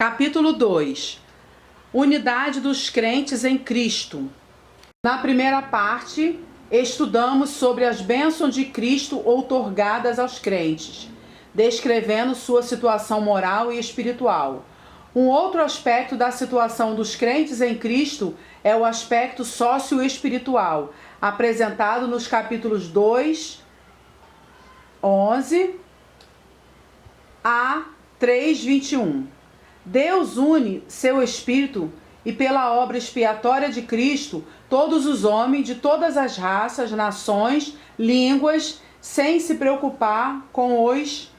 Capítulo 2. Unidade dos crentes em Cristo. Na primeira parte, estudamos sobre as bênçãos de Cristo outorgadas aos crentes, descrevendo sua situação moral e espiritual. Um outro aspecto da situação dos crentes em Cristo é o aspecto socioespiritual, apresentado nos capítulos 2, 11 a 3, 21. Deus une seu Espírito e pela obra expiatória de Cristo todos os homens de todas as raças, nações, línguas, sem se preocupar com os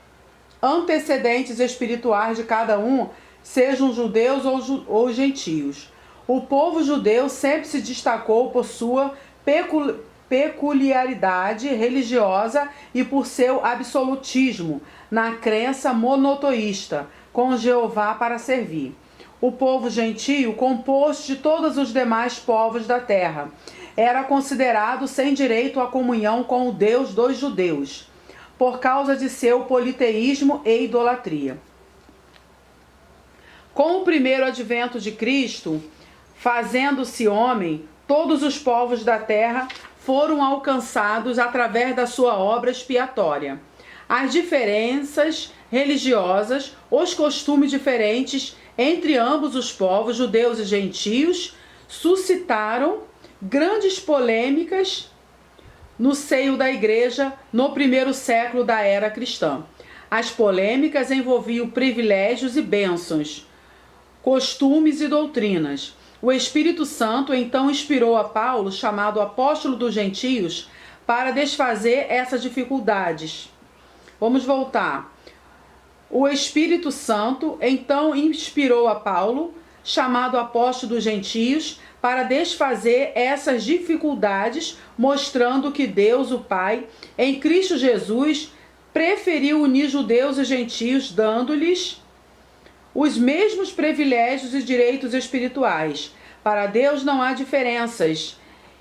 antecedentes espirituais de cada um, sejam judeus ou gentios. O povo judeu sempre se destacou por sua peculiaridade religiosa e por seu absolutismo na crença monoteísta, com Jeová para servir. O povo gentio, composto de todos os demais povos da terra, era considerado sem direito à comunhão com o Deus dos judeus, por causa de seu politeísmo e idolatria. Com o primeiro advento de Cristo, fazendo-se homem, todos os povos da terra foram alcançados através da sua obra expiatória. As diferenças religiosas, os costumes diferentes entre ambos os povos, judeus e gentios, suscitaram grandes polêmicas no seio da igreja no primeiro século da era cristã. As polêmicas envolviam privilégios e bênçãos, costumes e doutrinas. O Espírito Santo então inspirou a Paulo, chamado apóstolo dos gentios, para desfazer essas dificuldades. Vamos voltar. O Espírito Santo então inspirou a Paulo, chamado apóstolo dos gentios, para desfazer essas dificuldades, mostrando que Deus, o Pai, em Cristo Jesus, preferiu unir judeus e gentios, dando-lhes os mesmos privilégios e direitos espirituais. Para Deus não há diferenças.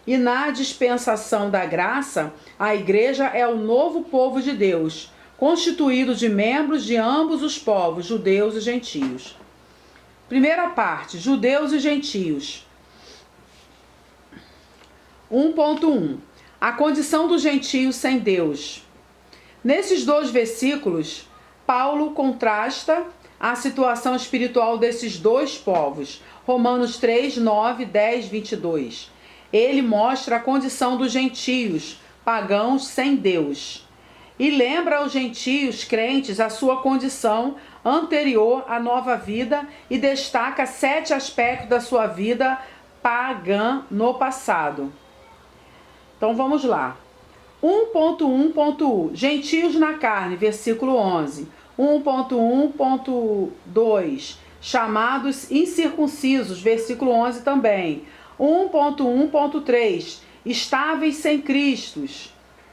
E na dispensação da graça, a igreja é o novo povo de Deus, constituído de membros de ambos os povos, judeus e gentios. Primeira parte, judeus e gentios. 1.1. A condição dos gentios sem Deus. Nesses dois versículos, Paulo contrasta a situação espiritual desses dois povos. Romanos 3, 9, 10, 22. Ele mostra a condição dos gentios, pagãos sem Deus. E lembra aos gentios crentes a sua condição anterior à nova vida e destaca 7 aspectos da sua vida pagã no passado. Então vamos lá. 1.1.1 Gentios na carne, versículo 11. 1.1.2 Chamados incircuncisos, versículo 11 também. 1.1.3 Estáveis sem Cristo,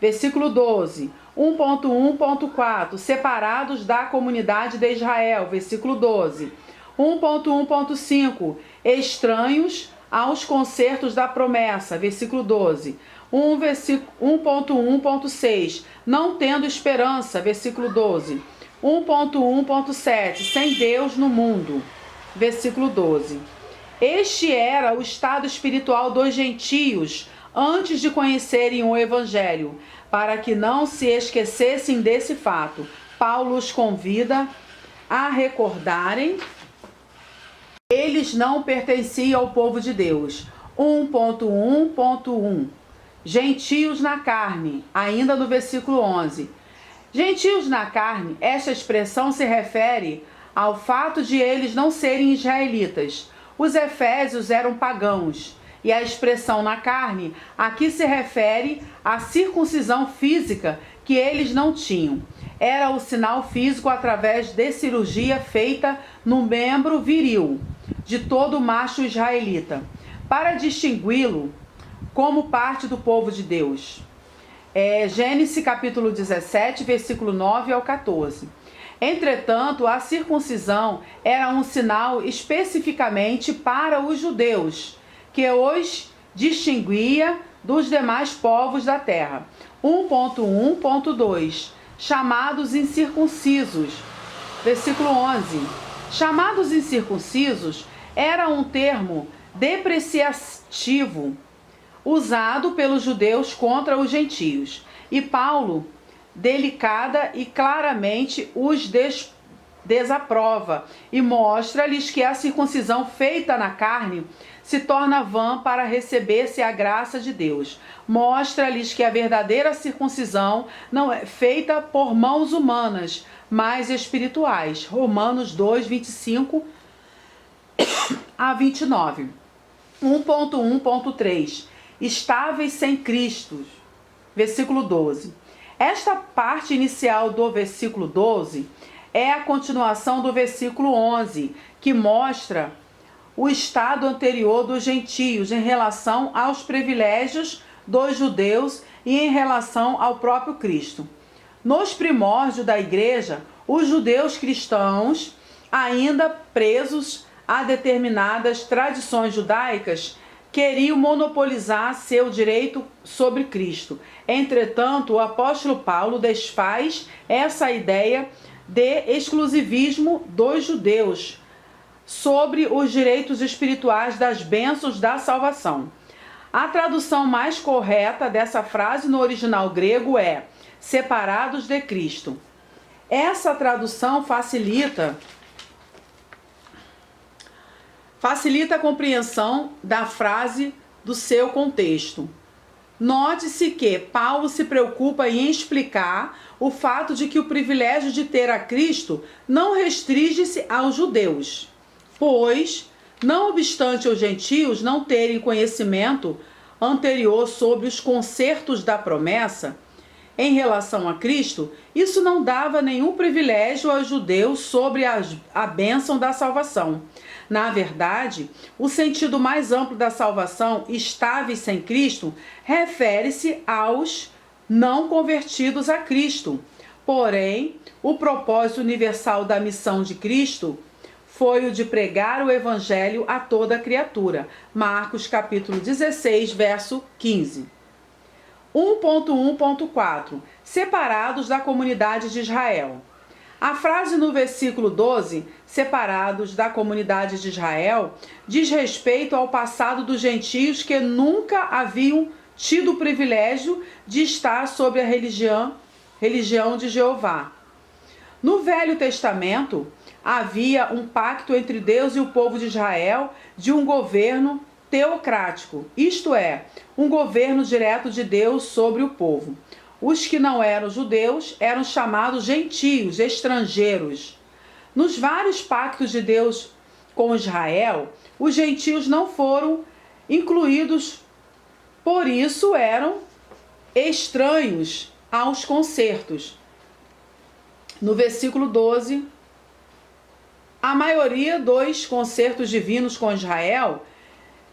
versículo 12. 1.1.4 Separados da comunidade de Israel, versículo 12. 1.1.5 Estranhos aos concertos da promessa, versículo 12. 1.1.6 Não tendo esperança, versículo 12. 1.1.7 Sem Deus no mundo, versículo 12. Este era o estado espiritual dos gentios antes de conhecerem o Evangelho. Para que não se esquecessem desse fato, Paulo os convida a recordarem que eles não pertenciam ao povo de Deus. 1.1.1 Gentios na carne, ainda no versículo 11. Gentios na carne, esta expressão se refere ao fato de eles não serem israelitas. Os efésios eram pagãos. E a expressão na carne aqui se refere à circuncisão física que eles não tinham. Era o sinal físico através de cirurgia feita no membro viril de todo macho israelita, para distingui-lo como parte do povo de Deus. Gênesis capítulo 17, versículo 9 ao 14. Entretanto, a circuncisão era um sinal especificamente para os judeus, que os distinguia dos demais povos da terra. 1.1.2 Chamados incircuncisos, versículo 11. Chamados incircuncisos era um termo depreciativo usado pelos judeus contra os gentios. E Paulo, delicada e claramente, os desaprova e mostra-lhes que a circuncisão feita na carne se torna vã para receber-se a graça de Deus. Mostra-lhes que a verdadeira circuncisão não é feita por mãos humanas, mas espirituais. Romanos 2, 25 a 29. 1.1.3 Estáveis sem Cristo. Versículo 12. Esta parte inicial do versículo 12 é a continuação do versículo 11, que mostra o estado anterior dos gentios em relação aos privilégios dos judeus e em relação ao próprio Cristo. Nos primórdios da igreja, os judeus cristãos, ainda presos a determinadas tradições judaicas, queriam monopolizar seu direito sobre Cristo. Entretanto, o apóstolo Paulo desfaz essa ideia de exclusivismo dos judeus sobre os direitos espirituais das bênçãos da salvação. A tradução mais correta dessa frase no original grego é separados de Cristo. Essa tradução facilita a compreensão da frase do seu contexto. Note-se que Paulo se preocupa em explicar o fato de que o privilégio de ter a Cristo não restringe-se aos judeus, pois, não obstante os gentios não terem conhecimento anterior sobre os concertos da promessa em relação a Cristo, isso não dava nenhum privilégio aos judeus sobre a bênção da salvação. Na verdade, o sentido mais amplo da salvação, estáveis sem Cristo, refere-se aos não convertidos a Cristo. Porém, o propósito universal da missão de Cristo foi o de pregar o evangelho a toda criatura. Marcos capítulo 16, verso 15. 1.1.4 Separados da comunidade de Israel. A frase no versículo 12, separados da comunidade de Israel, diz respeito ao passado dos gentios que nunca haviam tido o privilégio de estar sob a religião de Jeová. No Velho Testamento, havia um pacto entre Deus e o povo de Israel de um governo teocrático, isto é, um governo direto de Deus sobre o povo. Os que não eram judeus eram chamados gentios, estrangeiros. Nos vários pactos de Deus com Israel, os gentios não foram incluídos, por isso eram estranhos aos concertos. No versículo 12, a maioria dos concertos divinos com Israel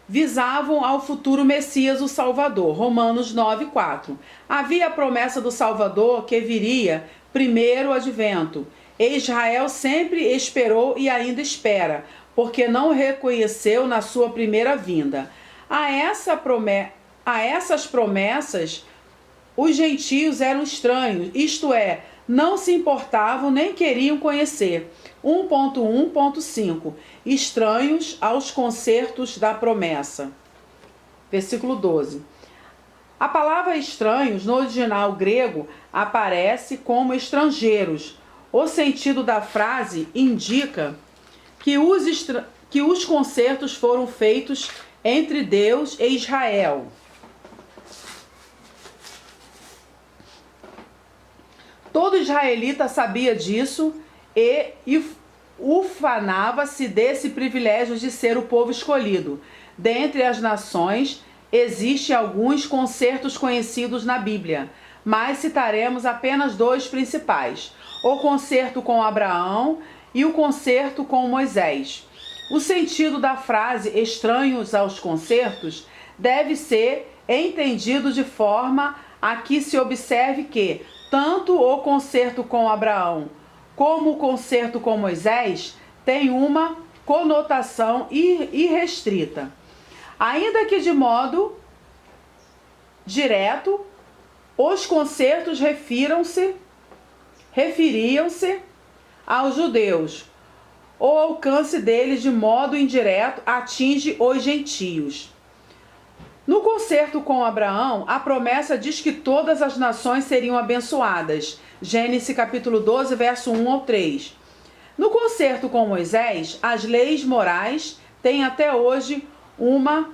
visavam ao futuro Messias, o Salvador. Romanos 9:4. Havia a promessa do Salvador que viria primeiro o advento. E Israel sempre esperou e ainda espera, porque não o reconheceu na sua primeira vinda. A essas promessas, os gentios eram estranhos, isto é, não se importavam nem queriam conhecer. 1.1.5 Estranhos aos concertos da promessa. Versículo 12. A palavra estranhos no original grego aparece como estrangeiros. O sentido da frase indica que os concertos foram feitos entre Deus e Israel. Todo israelita sabia disso e ufanava-se desse privilégio de ser o povo escolhido. Dentre as nações, existem alguns concertos conhecidos na Bíblia, mas citaremos apenas dois principais: o concerto com Abraão e o concerto com Moisés. O sentido da frase estranhos aos concertos deve ser entendido de forma a que se observe que tanto o concerto com Abraão como o concerto com Moisés tem uma conotação irrestrita. Ainda que de modo direto, os concertos referiam-se aos judeus. o alcance deles de modo indireto atinge os gentios. No concerto com Abraão, a promessa diz que todas as nações seriam abençoadas. Gênesis capítulo 12, verso 1 ao 3. No concerto com Moisés, as leis morais têm até hoje uma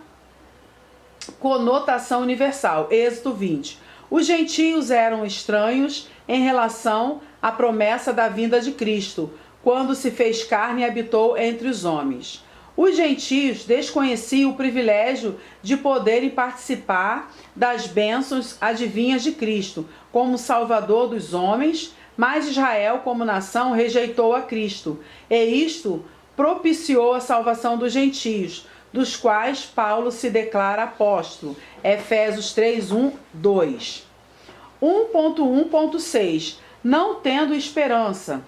conotação universal. Êxodo 20. Os gentios eram estranhos em relação à promessa da vinda de Cristo, quando se fez carne e habitou entre os homens. Os gentios desconheciam o privilégio de poderem participar das bênçãos adivinhas de Cristo, como Salvador dos homens, mas Israel, como nação, rejeitou a Cristo, e isto propiciou a salvação dos gentios, dos quais Paulo se declara apóstolo. Efésios 3, 1, 2. 1.1.6 Não tendo esperança.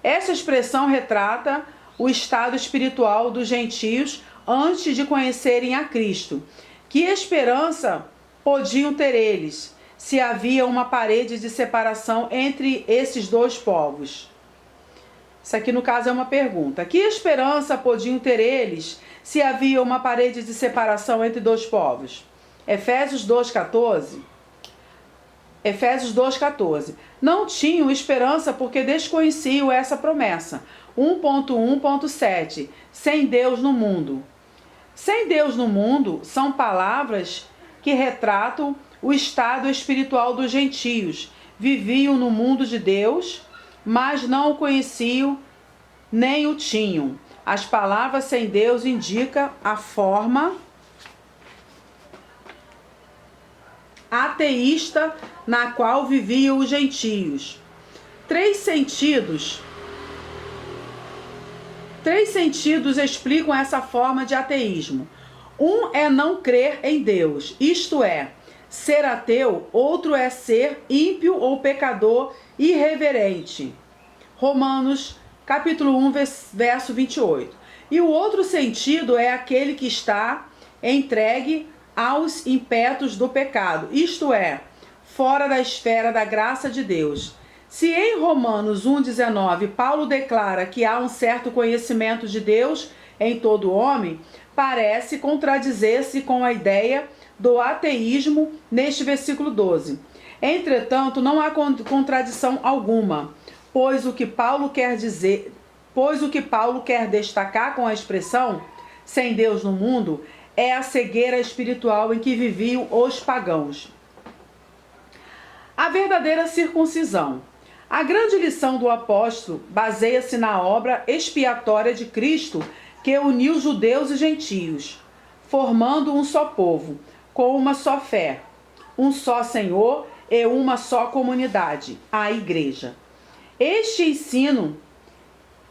Essa expressão retrata o estado espiritual dos gentios antes de conhecerem a Cristo. Que esperança podiam ter eles, se havia uma parede de separação entre esses dois povos? Isso aqui, no caso, é uma pergunta. Que esperança podiam ter eles, se havia uma parede de separação entre dois povos? Efésios 2,14. Efésios 2,14. Não tinham esperança porque desconheciam essa promessa. 1.1.7 Sem Deus no mundo. Sem Deus no mundo são palavras que retratam o estado espiritual dos gentios. Viviam no mundo de Deus, mas não o conheciam nem o tinham. As palavras sem Deus indicam a forma ateísta na qual viviam os gentios. Três sentidos explicam essa forma de ateísmo. Um é não crer em Deus, isto é, ser ateu. Outro é ser ímpio ou pecador irreverente. Romanos capítulo 1, verso 28. E o outro sentido é aquele que está entregue aos ímpetos do pecado, isto é, fora da esfera da graça de Deus. Se em Romanos 1,19 Paulo declara que há um certo conhecimento de Deus em todo homem, parece contradizer-se com a ideia do ateísmo neste versículo 12. Entretanto, não há contradição alguma, pois o que Paulo quer destacar com a expressão sem Deus no mundo é a cegueira espiritual em que viviam os pagãos. A verdadeira circuncisão. A grande lição do apóstolo baseia-se na obra expiatória de Cristo, que uniu judeus e gentios, formando um só povo, com uma só fé, um só Senhor e uma só comunidade, a Igreja. Este ensino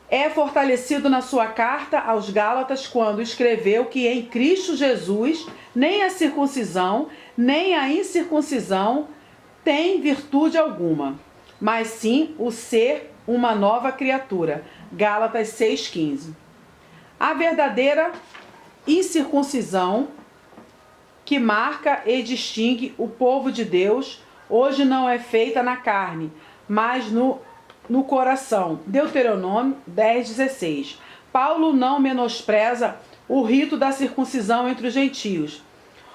é fortalecido na sua carta aos Gálatas, quando escreveu que em Cristo Jesus nem a circuncisão nem a incircuncisão tem virtude alguma, mas sim o ser uma nova criatura. Gálatas 6,15. A verdadeira incircuncisão que marca e distingue o povo de Deus hoje não é feita na carne, mas no coração. Deuteronômio 10,16. Paulo não menospreza o rito da circuncisão entre os gentios.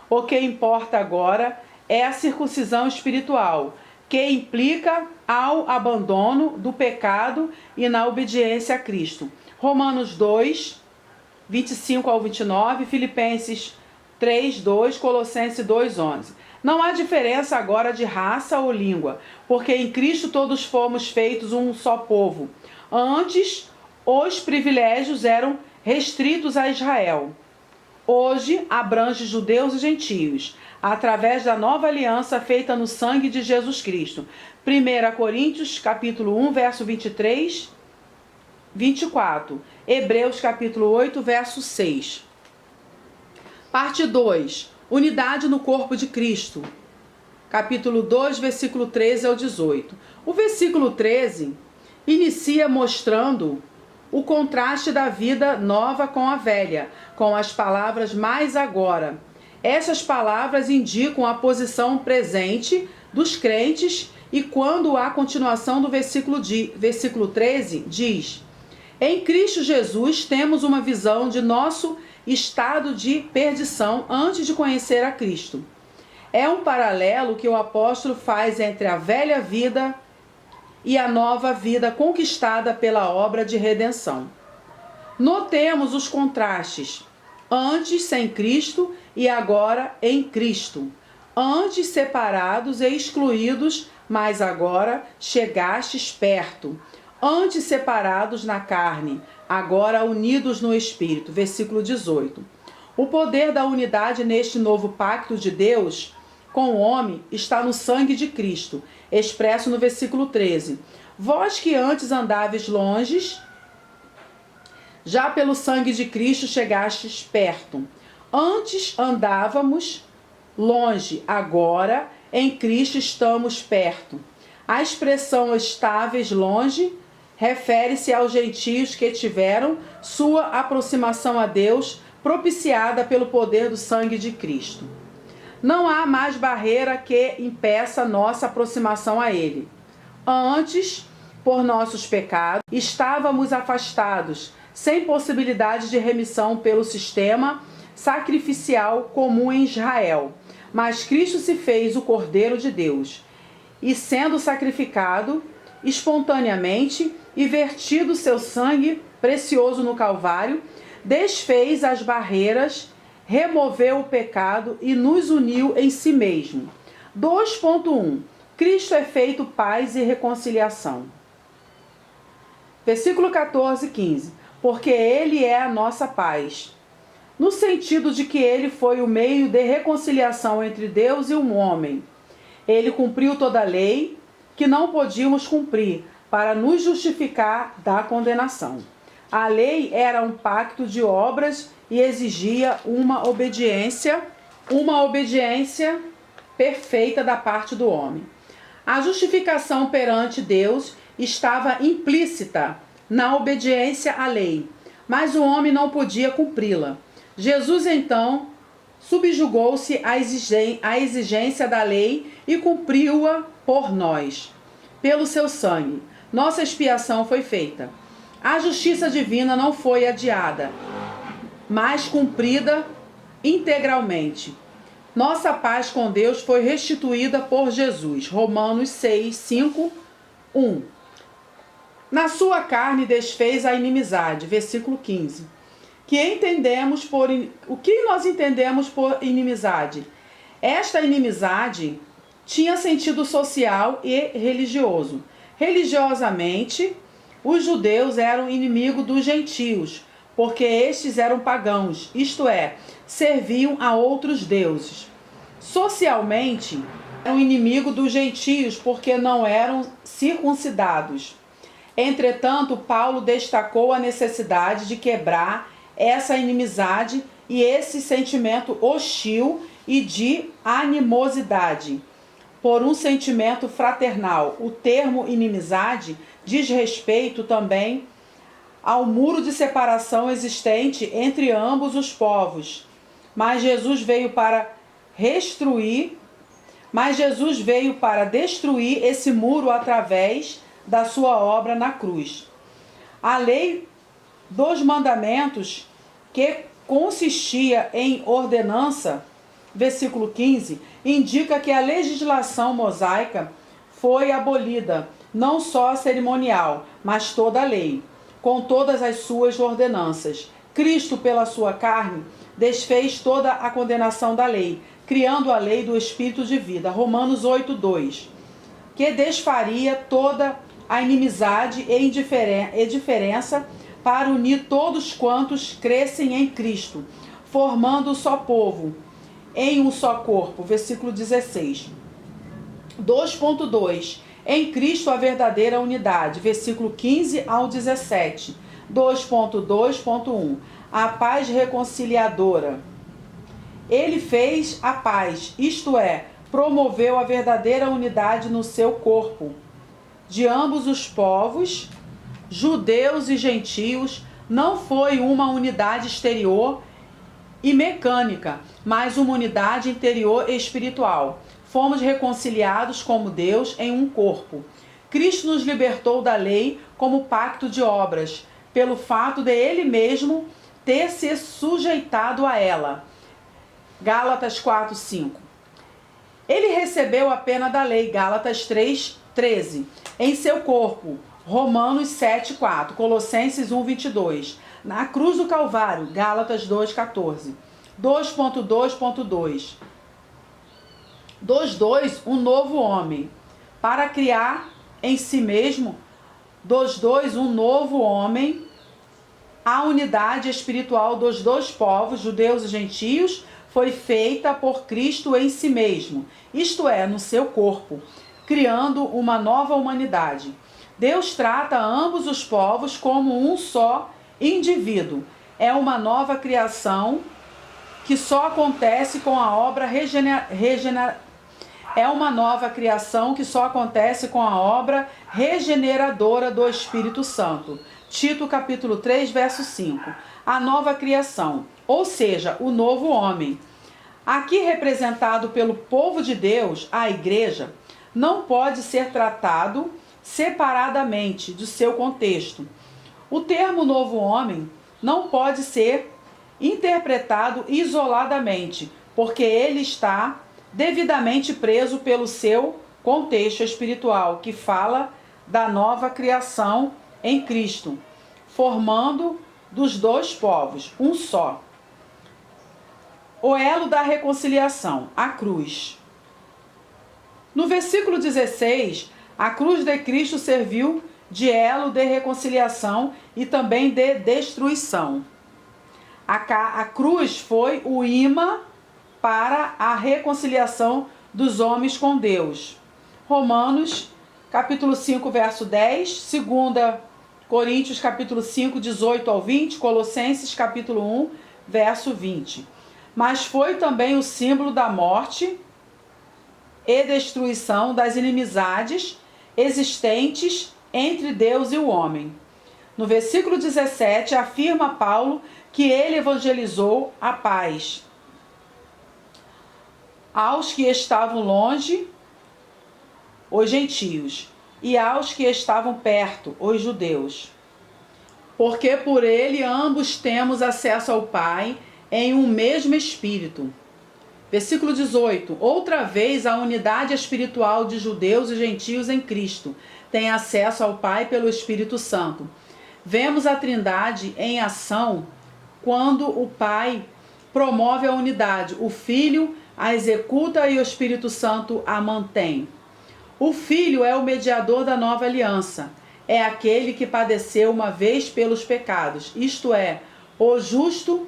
O que importa agora é a circuncisão espiritual, que implica ao abandono do pecado e na obediência a Cristo. Romanos 2, 25 ao 29, Filipenses 3, 2, Colossenses 2, 11. Não há diferença agora de raça ou língua, porque em Cristo todos fomos feitos um só povo. Antes, os privilégios eram restritos a Israel. Hoje, abrange judeus e gentios, através da nova aliança feita no sangue de Jesus Cristo. 1 Coríntios, capítulo 1, verso 23, 24. Hebreus, capítulo 8, verso 6. Parte 2. Unidade no corpo de Cristo. Capítulo 2, versículo 13 ao 18. O versículo 13 inicia mostrando o contraste da vida nova com a velha, com as palavras mais agora. Essas palavras indicam a posição presente dos crentes, e quando a continuação do versículo 13 diz: Em Cristo Jesus temos uma visão de nosso estado de perdição antes de conhecer a Cristo. É um paralelo que o apóstolo faz entre a velha vida e a nova vida conquistada pela obra de redenção. Notemos os contrastes. Antes sem Cristo e agora em Cristo. Antes separados e excluídos, mas agora chegastes perto. Antes separados na carne, agora unidos no Espírito. Versículo 18. O poder da unidade neste novo pacto de Deus com o homem está no sangue de Cristo, expresso no versículo 13. Vós que antes andáveis longe, já pelo sangue de Cristo chegastes perto. Antes andávamos longe, agora em Cristo estamos perto. A expressão estáveis longe refere-se aos gentios que tiveram sua aproximação a Deus propiciada pelo poder do sangue de Cristo. Não há mais barreira que impeça nossa aproximação a Ele. Antes, por nossos pecados, estávamos afastados, sem possibilidade de remissão pelo sistema sacrificial comum em Israel. Mas Cristo se fez o Cordeiro de Deus, e sendo sacrificado espontaneamente e vertido seu sangue precioso no Calvário, desfez as barreiras, removeu o pecado e nos uniu em si mesmo. 2.1. Cristo é feito paz e reconciliação. Versículo 14 e 15. Porque Ele é a nossa paz, no sentido de que Ele foi o meio de reconciliação entre Deus e o homem. Ele cumpriu toda a lei que não podíamos cumprir para nos justificar da condenação. A lei era um pacto de obras e exigia uma obediência perfeita da parte do homem. A justificação perante Deus estava implícita na obediência à lei, mas o homem não podia cumpri-la. Jesus, então, subjugou-se à exigência da lei e cumpriu-a por nós. Pelo seu sangue, nossa expiação foi feita. A justiça divina não foi adiada, mas cumprida integralmente. Nossa paz com Deus foi restituída por Jesus. Romanos 6, 5, 1. Na sua carne desfez a inimizade. Versículo 15. O que nós entendemos por inimizade? Esta inimizade tinha sentido social e religioso. Religiosamente, os judeus eram inimigos dos gentios, porque estes eram pagãos, isto é, serviam a outros deuses. Socialmente, eram inimigos dos gentios, porque não eram circuncidados. Entretanto, Paulo destacou a necessidade de quebrar essa inimizade e esse sentimento hostil e de animosidade por um sentimento fraternal. O termo inimizade diz respeito também ao muro de separação existente entre ambos os povos. Mas Jesus veio para destruir esse muro através da sua obra na cruz. A lei dos mandamentos, que consistia em ordenança, versículo 15, indica que a legislação mosaica foi abolida, não só a cerimonial, mas toda a lei, com todas as suas ordenanças. Cristo, pela sua carne, desfez toda a condenação da lei, criando a lei do Espírito de vida. Romanos 8, 2, que desfaria toda a inimizade e indiferença para unir todos quantos crescem em Cristo, formando um só povo, em um só corpo. Versículo 16. 2.2. Em Cristo a verdadeira unidade. Versículo 15 ao 17. 2.2.1. A paz reconciliadora. Ele fez a paz, isto é, promoveu a verdadeira unidade no seu corpo, de ambos os povos, judeus e gentios. Não foi uma unidade exterior e mecânica, mas uma unidade interior e espiritual. Fomos reconciliados como Deus em um corpo. Cristo nos libertou da lei como pacto de obras, pelo fato de ele mesmo ter se sujeitado a ela. Gálatas 4:5. Ele recebeu a pena da lei, Gálatas 3:13, em seu corpo, Romanos 7:4, Colossenses 1:22, na cruz do Calvário, Gálatas 2:14. 2.2.2. 2:2, um novo homem, para criar em si mesmo, 2:2, um novo homem, a unidade espiritual dos dois povos, judeus e gentios, foi feita por Cristo em si mesmo, isto é, no seu corpo, criando uma nova humanidade. Deus trata ambos os povos como um só indivíduo. É uma nova criação que só acontece com a obra regeneradora do Espírito Santo. Tito capítulo 3, verso 5. A nova criação, ou seja, o novo homem. Aqui representado pelo povo de Deus, a igreja, não pode ser tratado separadamente do seu contexto. O termo novo homem não pode ser interpretado isoladamente, porque ele está devidamente preso pelo seu contexto espiritual, que fala da nova criação em Cristo, formando dos dois povos um só. O elo da reconciliação, a cruz. No versículo 16, a cruz de Cristo serviu de elo de reconciliação e também de destruição. A cruz foi o imã para a reconciliação dos homens com Deus. Romanos, capítulo 5, verso 10, 2 Coríntios, capítulo 5, 18 ao 20, Colossenses, capítulo 1, verso 20. Mas foi também o símbolo da morte e destruição das inimizades existentes entre Deus e o homem. No versículo 17, afirma Paulo que ele evangelizou a paz aos que estavam longe, os gentios, e aos que estavam perto, os judeus. Porque por ele ambos temos acesso ao Pai em um mesmo Espírito. Versículo 18. Outra vez a unidade espiritual de judeus e gentios em Cristo tem acesso ao Pai pelo Espírito Santo. Vemos a Trindade em ação quando o Pai promove a unidade, o Filho a executa e o Espírito Santo a mantém. O Filho é o mediador da nova aliança. É aquele que padeceu uma vez pelos pecados, isto é, o justo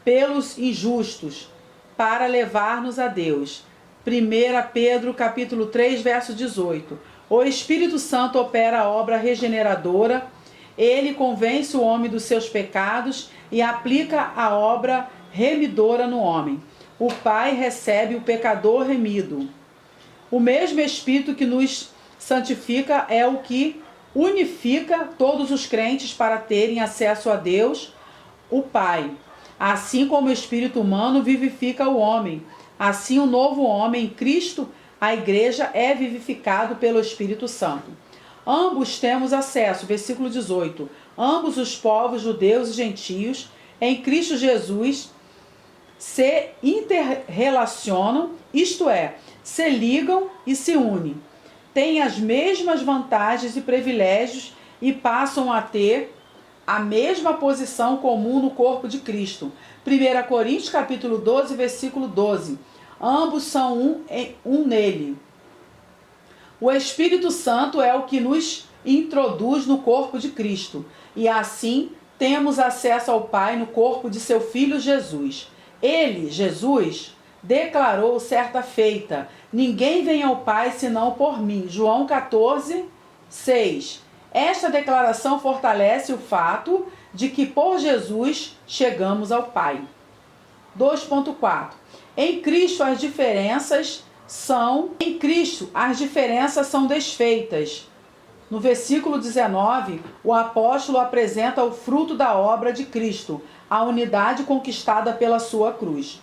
pelos injustos, para levar-nos a Deus. 1 Pedro capítulo 3, verso 18. O Espírito Santo opera a obra regeneradora. Ele convence o homem dos seus pecados e aplica a obra remidora no homem. O Pai recebe o pecador remido. O mesmo Espírito que nos santifica é o que unifica todos os crentes para terem acesso a Deus, o Pai. Assim como o Espírito humano vivifica o homem, assim o novo homem em Cristo, a igreja, é vivificado pelo Espírito Santo. Ambos temos acesso, versículo 18, ambos os povos, judeus e gentios, em Cristo Jesus, se interrelacionam, isto é, se ligam e se unem. Têm as mesmas vantagens e privilégios e passam a ter a mesma posição comum no corpo de Cristo. 1 Coríntios capítulo 12, versículo 12. Ambos são um nele. O Espírito Santo é o que nos introduz no corpo de Cristo. E assim temos acesso ao Pai no corpo de seu Filho Jesus. Ele, Jesus, declarou certa feita: ninguém vem ao Pai senão por mim. João 14, 6. Esta declaração fortalece o fato de que por Jesus chegamos ao Pai. 2.4. Em Cristo as diferenças são desfeitas. No versículo 19, o apóstolo apresenta o fruto da obra de Cristo, a unidade conquistada pela sua cruz.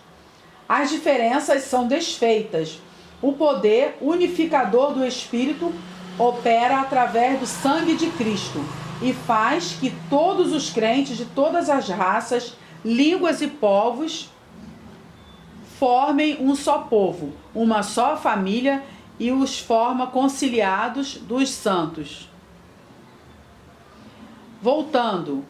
As diferenças são desfeitas. O poder unificador do Espírito opera através do sangue de Cristo. e faz que todos os crentes de todas as raças, línguas e povos formem um só povo, uma só família, e os forma conciliados dos santos. Voltando,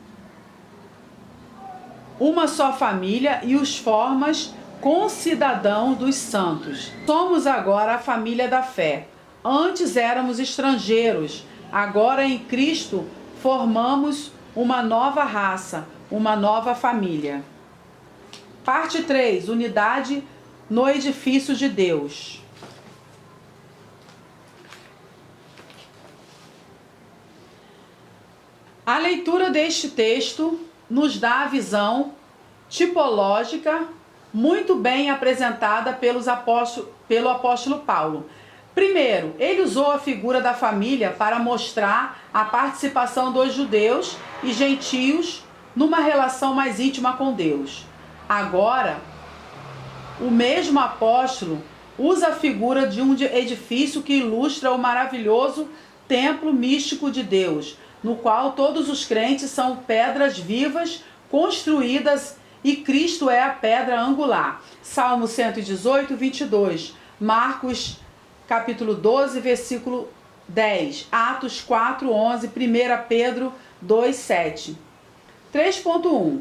uma só família e os formas concidadãos dos santos. Somos agora a família da fé. Antes éramos estrangeiros, agora em Cristo formamos uma nova raça, uma nova família. Parte 3. Unidade no edifício de Deus. A leitura deste texto nos dá a visão tipológica muito bem apresentada pelo apóstolo Paulo. Primeiro, ele usou a figura da família para mostrar a participação dos judeus e gentios numa relação mais íntima com Deus. Agora, o mesmo apóstolo usa a figura de um edifício que ilustra o maravilhoso templo místico de Deus, no qual todos os crentes são pedras vivas construídas e Cristo é a pedra angular. Salmo 118, 22. Marcos capítulo 12, versículo 10. Atos 4, 11. 1 Pedro 2, 7. 3.1.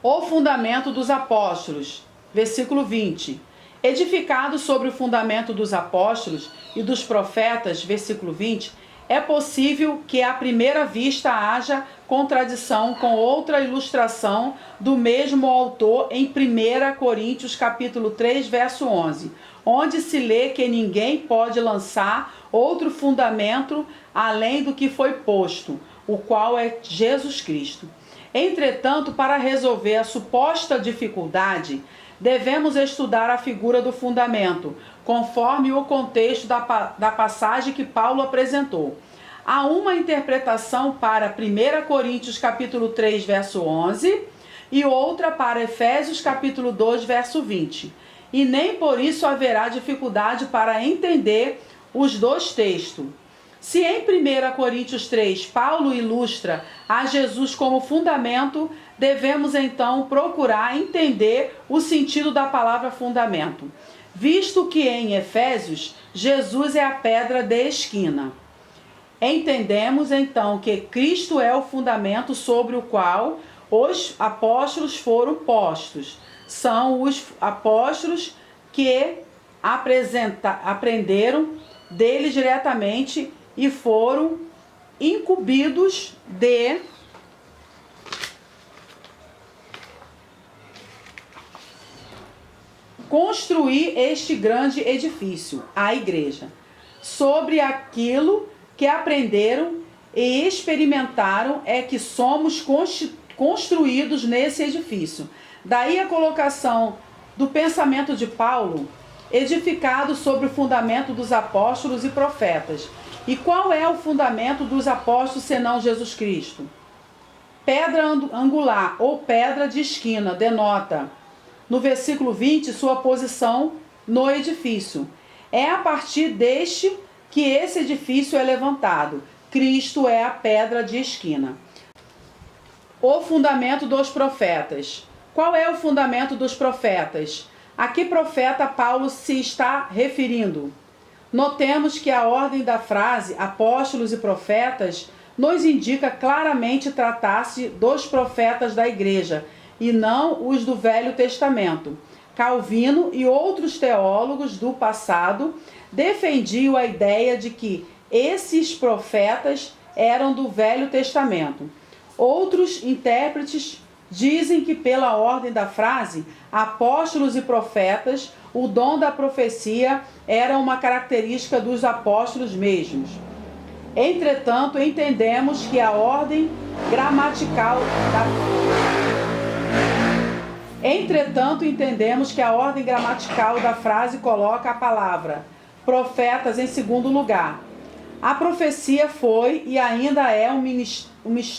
O fundamento dos apóstolos. Versículo 20. Edificado sobre o fundamento dos apóstolos e dos profetas. Versículo 20. É possível que à primeira vista haja contradição com outra ilustração do mesmo autor em 1 Coríntios capítulo 3, verso 11, onde se lê que ninguém pode lançar outro fundamento além do que foi posto, o qual é Jesus Cristo. Entretanto, para resolver a suposta dificuldade, devemos estudar a figura do fundamento, conforme o contexto da passagem que Paulo apresentou. Há uma interpretação para 1 Coríntios capítulo 3, verso 11, e outra para Efésios capítulo 2, verso 20. E nem por isso haverá dificuldade para entender os dois textos. Se em 1 Coríntios 3, Paulo ilustra a Jesus como fundamento, devemos então procurar entender o sentido da palavra fundamento, visto que em Efésios, Jesus é a pedra de esquina. Entendemos então que Cristo é o fundamento sobre o qual os apóstolos foram postos. São os apóstolos que aprenderam dele diretamente e foram incumbidos de construir este grande edifício, a igreja, sobre aquilo que aprenderam e experimentaram é que somos construídos nesse edifício. Daí a colocação do pensamento de Paulo, edificado sobre o fundamento dos apóstolos e profetas. E qual é o fundamento dos apóstolos senão Jesus Cristo? Pedra angular ou pedra de esquina denota, no versículo 20, sua posição no edifício. É a partir deste que esse edifício é levantado. Cristo é a pedra de esquina. O fundamento dos profetas. Qual é o fundamento dos profetas? A que profeta Paulo se está referindo? Notemos que a ordem da frase apóstolos e profetas nos indica claramente tratar-se dos profetas da igreja e não os do Velho Testamento. Calvino e outros teólogos do passado defendiam a ideia de que esses profetas eram do Velho Testamento. Outros intérpretes dizem que pela ordem da frase, apóstolos e profetas, o dom da profecia era uma característica dos apóstolos mesmos. Entretanto, entendemos que a ordem gramatical da frase coloca a palavra profetas em segundo lugar. A profecia foi e ainda é um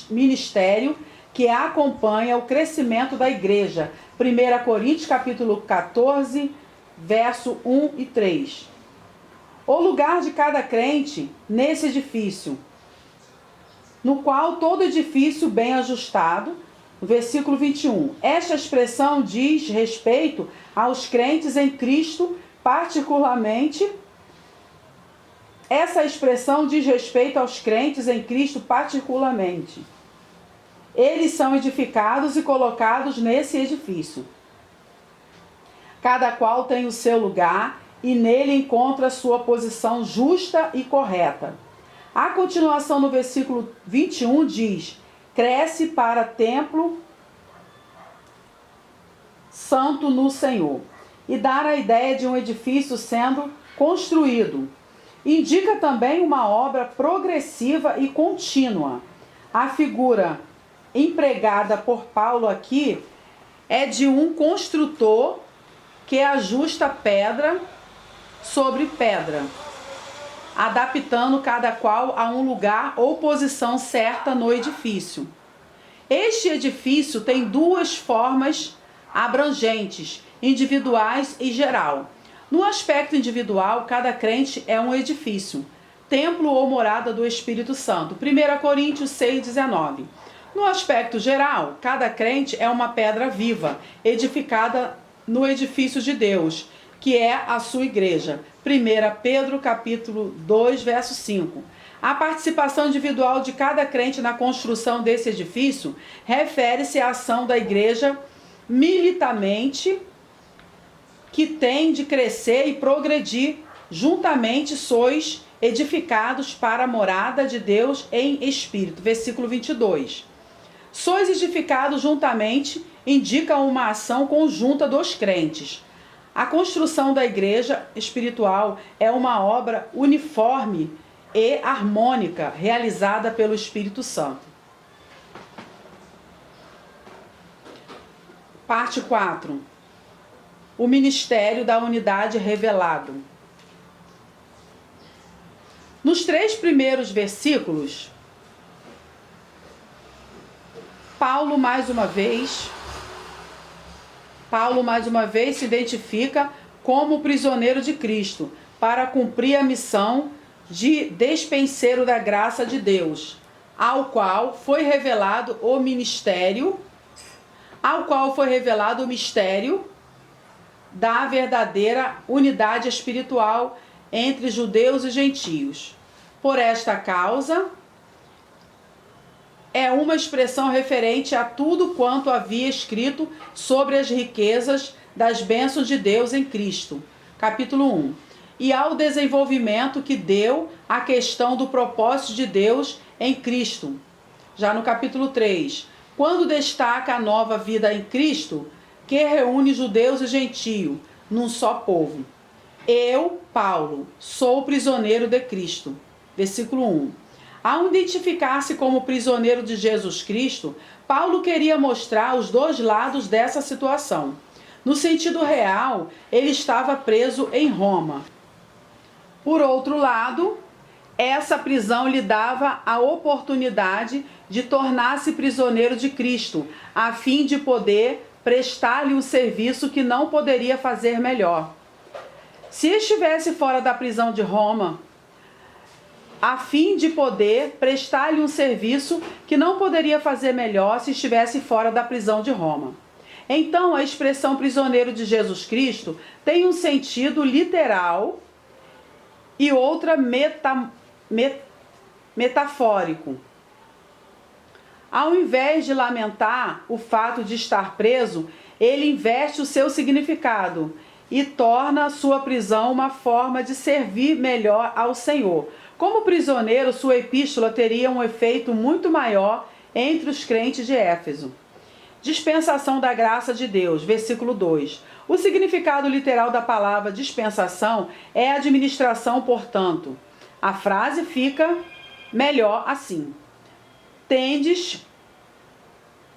ministério que acompanha o crescimento da igreja. 1 Coríntios capítulo 14, verso 1 e 3. O lugar de cada crente nesse edifício. no qual todo edifício bem ajustado, no versículo 21. Esta expressão diz respeito aos crentes em Cristo, particularmente. Essa expressão diz respeito aos crentes em Cristo particularmente. Eles são edificados e colocados nesse edifício. Cada qual tem o seu lugar e nele encontra a sua posição justa e correta. A continuação no versículo 21 diz: cresce para templo santo no Senhor, e dar a ideia de um edifício sendo construído. Indica também uma obra progressiva e contínua. A figura empregada por Paulo aqui é de um construtor que ajusta pedra sobre pedra, adaptando cada qual a um lugar ou posição certa no edifício. Este edifício tem duas formas abrangentes, individuais e geral. No aspecto individual, cada crente é um edifício, templo ou morada do Espírito Santo. 1 Coríntios 6,19. No aspecto geral, cada crente é uma pedra viva, edificada no edifício de Deus, que é a sua igreja. 1 Pedro capítulo 2, verso 5. A participação individual de cada crente na construção desse edifício refere-se à ação da igreja militarmente, que tem de crescer e progredir. Juntamente sois edificados para a morada de Deus em espírito. Versículo 22. Sois edificados juntamente indica uma ação conjunta dos crentes. A construção da igreja espiritual é uma obra uniforme e harmônica realizada pelo Espírito Santo. Parte 4. O ministério da unidade revelado. Nos 3 primeiros versículos, Paulo mais uma vez se identifica como prisioneiro de Cristo para cumprir a missão de despenseiro da graça de Deus, ao qual foi revelado o mistério da verdadeira unidade espiritual entre judeus e gentios. Por esta causa, é uma expressão referente a tudo quanto havia escrito sobre as riquezas das bênçãos de Deus em Cristo. Capítulo 1. E ao desenvolvimento que deu a questão do propósito de Deus em Cristo. Já no capítulo 3. Quando destaca a nova vida em Cristo, que reúne judeus e gentios num só povo. Eu, Paulo, sou prisioneiro de Cristo. Versículo 1. Ao identificar-se como prisioneiro de Jesus Cristo, Paulo queria mostrar os dois lados dessa situação. No sentido real, ele estava preso em Roma. Por outro lado, essa prisão lhe dava a oportunidade de tornar-se prisioneiro de Cristo, a fim de poder prestar-lhe um serviço que não poderia fazer melhor. Se estivesse fora da prisão de Roma, a fim de poder prestar-lhe um serviço que não poderia fazer melhor se estivesse fora da prisão de Roma. Então, a expressão prisioneiro de Jesus Cristo tem um sentido literal e outra metafórico. Ao invés de lamentar o fato de estar preso, ele inverte o seu significado e torna a sua prisão uma forma de servir melhor ao Senhor. Como prisioneiro, sua epístola teria um efeito muito maior entre os crentes de Éfeso. Dispensação da graça de Deus, versículo 2. O significado literal da palavra dispensação é administração, portanto. A frase fica melhor assim: tendes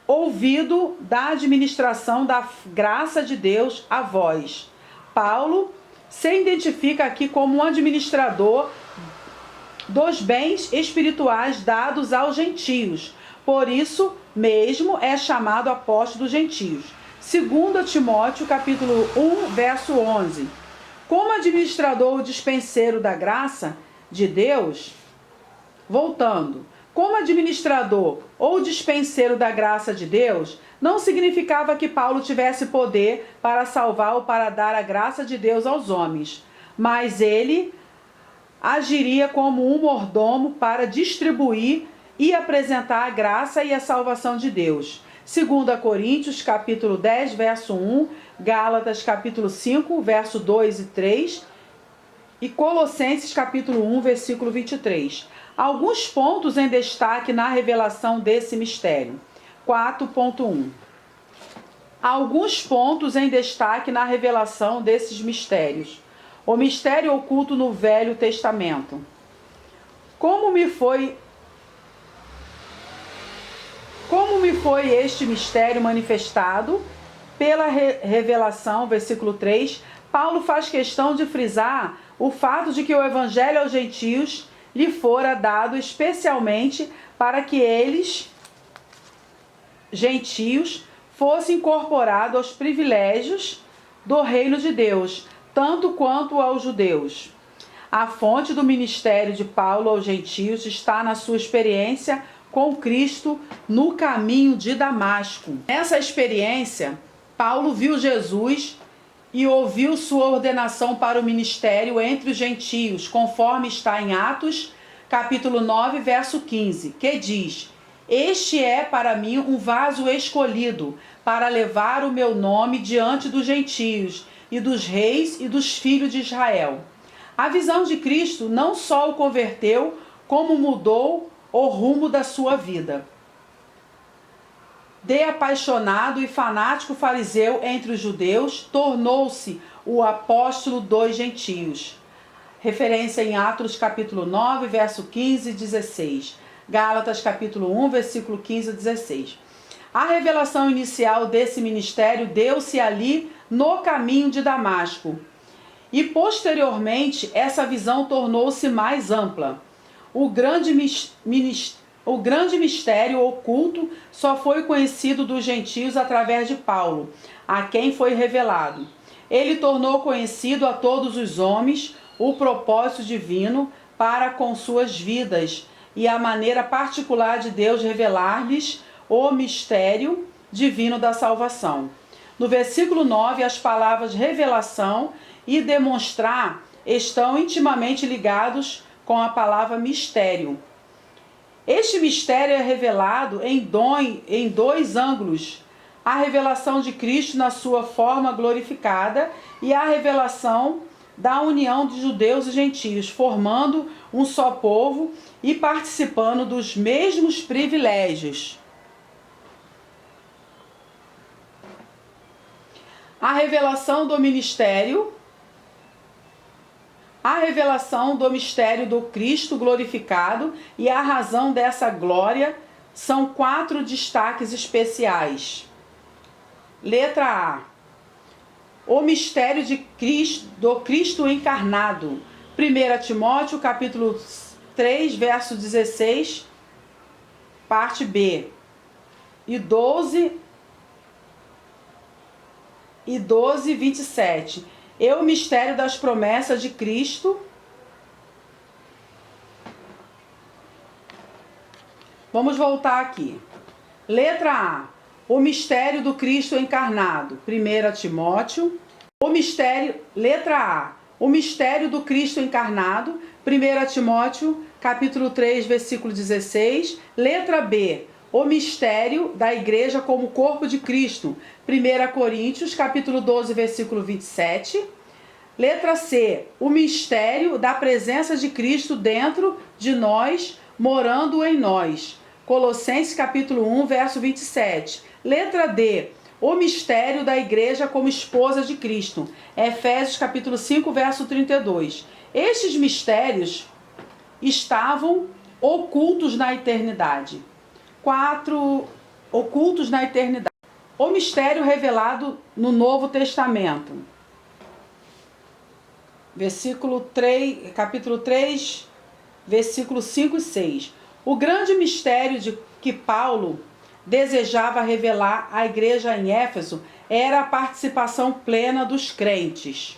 ouvido da administração da graça de Deus a vós. Paulo se identifica aqui como um administrador dos bens espirituais dados aos gentios. Por isso mesmo é chamado apóstolo dos gentios. 2 Timóteo capítulo 1, verso 11. Como administrador dispenseiro da graça de Deus, voltando, Como administrador ou dispenseiro da graça de Deus, não significava que Paulo tivesse poder para salvar ou para dar a graça de Deus aos homens, mas ele agiria como um mordomo para distribuir e apresentar a graça e a salvação de Deus. 2 Coríntios, capítulo 10, verso 1, Gálatas, capítulo 5, verso 2 e 3, e Colossenses, capítulo 1, versículo 23. Alguns pontos em destaque na revelação desse mistério. 4.1. Alguns pontos em destaque na revelação desses mistérios. O mistério oculto no Velho Testamento. Como me foi este mistério manifestado pela revelação, versículo 3, Paulo faz questão de frisar o fato de que o evangelho aos gentios lhe fora dado especialmente para que eles, gentios, fossem incorporados aos privilégios do reino de Deus, tanto quanto aos judeus. A fonte do ministério de Paulo aos gentios está na sua experiência com Cristo no caminho de Damasco. Nessa experiência, Paulo viu Jesus e ouviu sua ordenação para o ministério entre os gentios, conforme está em Atos, capítulo 9, verso 15, que diz: Este é para mim um vaso escolhido, para levar o meu nome diante dos gentios, e dos reis e dos filhos de Israel. A visão de Cristo não só o converteu, como mudou o rumo da sua vida. De apaixonado e fanático fariseu entre os judeus, tornou-se o apóstolo dos gentios. Referência em Atos capítulo 9, verso 15 e 16. Gálatas capítulo 1, versículo 15 e 16. A revelação inicial desse ministério deu-se ali no caminho de Damasco. E posteriormente essa visão tornou-se mais ampla. O grande mistério oculto só foi conhecido dos gentios através de Paulo, a quem foi revelado. Ele tornou conhecido a todos os homens o propósito divino para com suas vidas e a maneira particular de Deus revelar-lhes o mistério divino da salvação. No versículo 9, as palavras revelação e demonstrar estão intimamente ligados com a palavra mistério. Este mistério é revelado em dois ângulos: a revelação de Cristo na sua forma glorificada e a revelação da união de judeus e gentios, formando um só povo e participando dos mesmos privilégios. A revelação do mistério do Cristo glorificado e a razão dessa glória são 4 destaques especiais. Letra A. O mistério do Cristo encarnado. 1 Timóteo, capítulo 3, verso 16, parte B. E 12, 27. E o mistério das promessas de Cristo. Vamos voltar aqui. Letra A. O mistério do Cristo encarnado. 1 Timóteo. Letra A. O mistério do Cristo encarnado. 1 Timóteo, capítulo 3, versículo 16. Letra B. O mistério da igreja como corpo de Cristo. 1 Coríntios, capítulo 12, versículo 27. Letra C. O mistério da presença de Cristo dentro de nós, morando em nós. Colossenses, capítulo 1, verso 27. Letra D. O mistério da igreja como esposa de Cristo. Efésios, capítulo 5, verso 32. Estes mistérios estavam ocultos na eternidade. 4 ocultos na eternidade. O mistério revelado no Novo Testamento. Capítulo 3, versículos 5 e 6. O grande mistério de que Paulo desejava revelar à igreja em Éfeso era a participação plena dos crentes.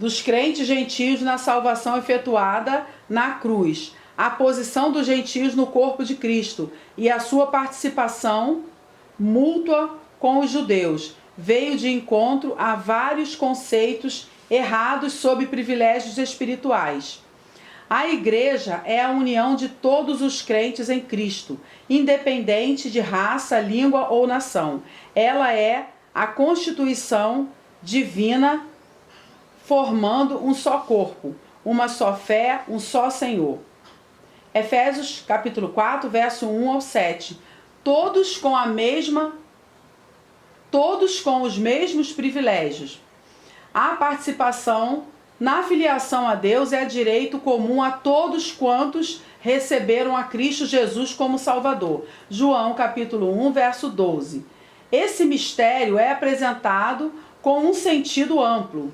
dos crentes gentios na salvação efetuada na cruz, a posição dos gentios no corpo de Cristo e a sua participação mútua com os judeus, veio de encontro a vários conceitos errados sobre privilégios espirituais. A igreja é a união de todos os crentes em Cristo, independente de raça, língua ou nação. Ela é a constituição divina, formando um só corpo, uma só fé, um só Senhor. Efésios capítulo 4, verso 1 ao 7. Todos com os mesmos privilégios. A participação na filiação a Deus é direito comum a todos quantos receberam a Cristo Jesus como Salvador. João capítulo 1, verso 12. Esse mistério é apresentado com um sentido amplo.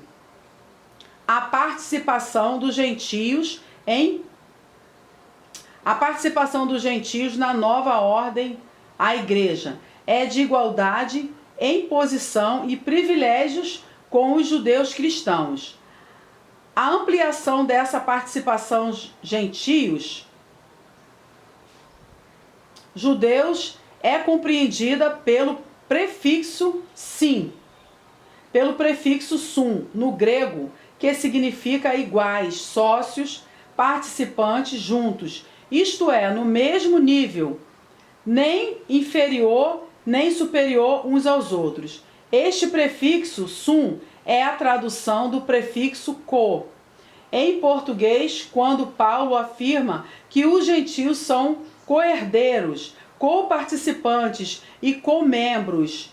A participação dos gentios na nova ordem, a igreja, é de igualdade em posição e privilégios com os judeus cristãos. A ampliação dessa participação judeus é compreendida pelo prefixo sim, pelo prefixo sum, no grego, que significa iguais, sócios, participantes juntos, isto é, no mesmo nível, nem inferior nem superior uns aos outros. Este prefixo sum é a tradução do prefixo co. Em português, quando Paulo afirma que os gentios são co-herdeiros, co-participantes e co-membros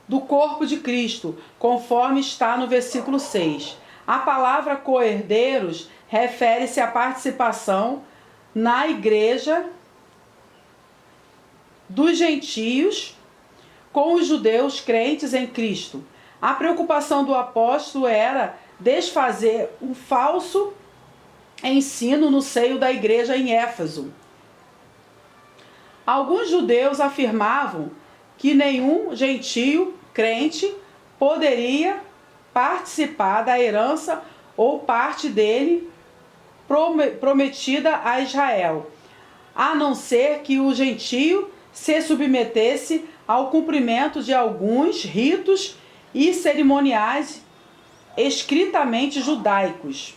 do corpo de Cristo, conforme está no versículo 6. A palavra co-herdeiros refere-se à participação na igreja dos gentios com os judeus crentes em Cristo. A preocupação do apóstolo era desfazer um falso ensino no seio da igreja em Éfeso. Alguns judeus afirmavam que nenhum gentio crente poderia participar da herança ou parte dele prometida a Israel, a não ser que o gentio se submetesse ao cumprimento de alguns ritos e cerimoniais estritamente judaicos.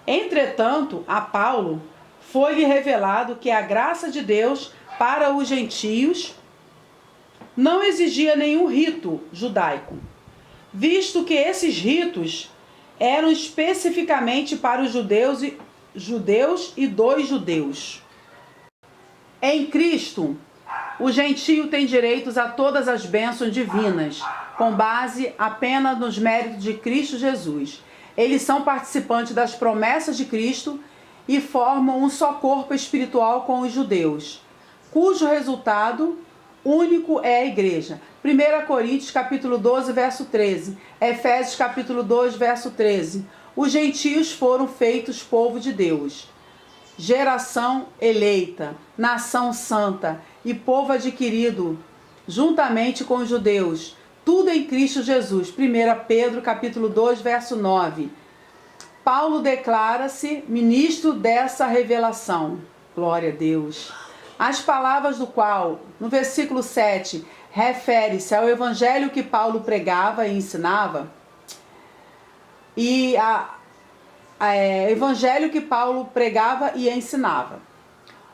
Entretanto, a Paulo foi-lhe revelado que a graça de Deus para os gentios não exigia nenhum rito judaico, visto que esses ritos eram especificamente para os judeus e dos judeus. Em Cristo, o gentio tem direitos a todas as bênçãos divinas, com base apenas nos méritos de Cristo Jesus. Eles são participantes das promessas de Cristo e formam um só corpo espiritual com os judeus, cujo resultado único é a igreja. 1 Coríntios capítulo 12, verso 13. Efésios capítulo 2, verso 13. Os gentios foram feitos povo de Deus, geração eleita, nação santa e povo adquirido, juntamente com os judeus, tudo em Cristo Jesus. 1 Pedro capítulo 2, verso 9. Paulo declara-se ministro dessa revelação. Glória a Deus. As palavras do qual, no versículo 7, refere-se ao evangelho que Paulo pregava e ensinava, e evangelho que Paulo pregava e ensinava.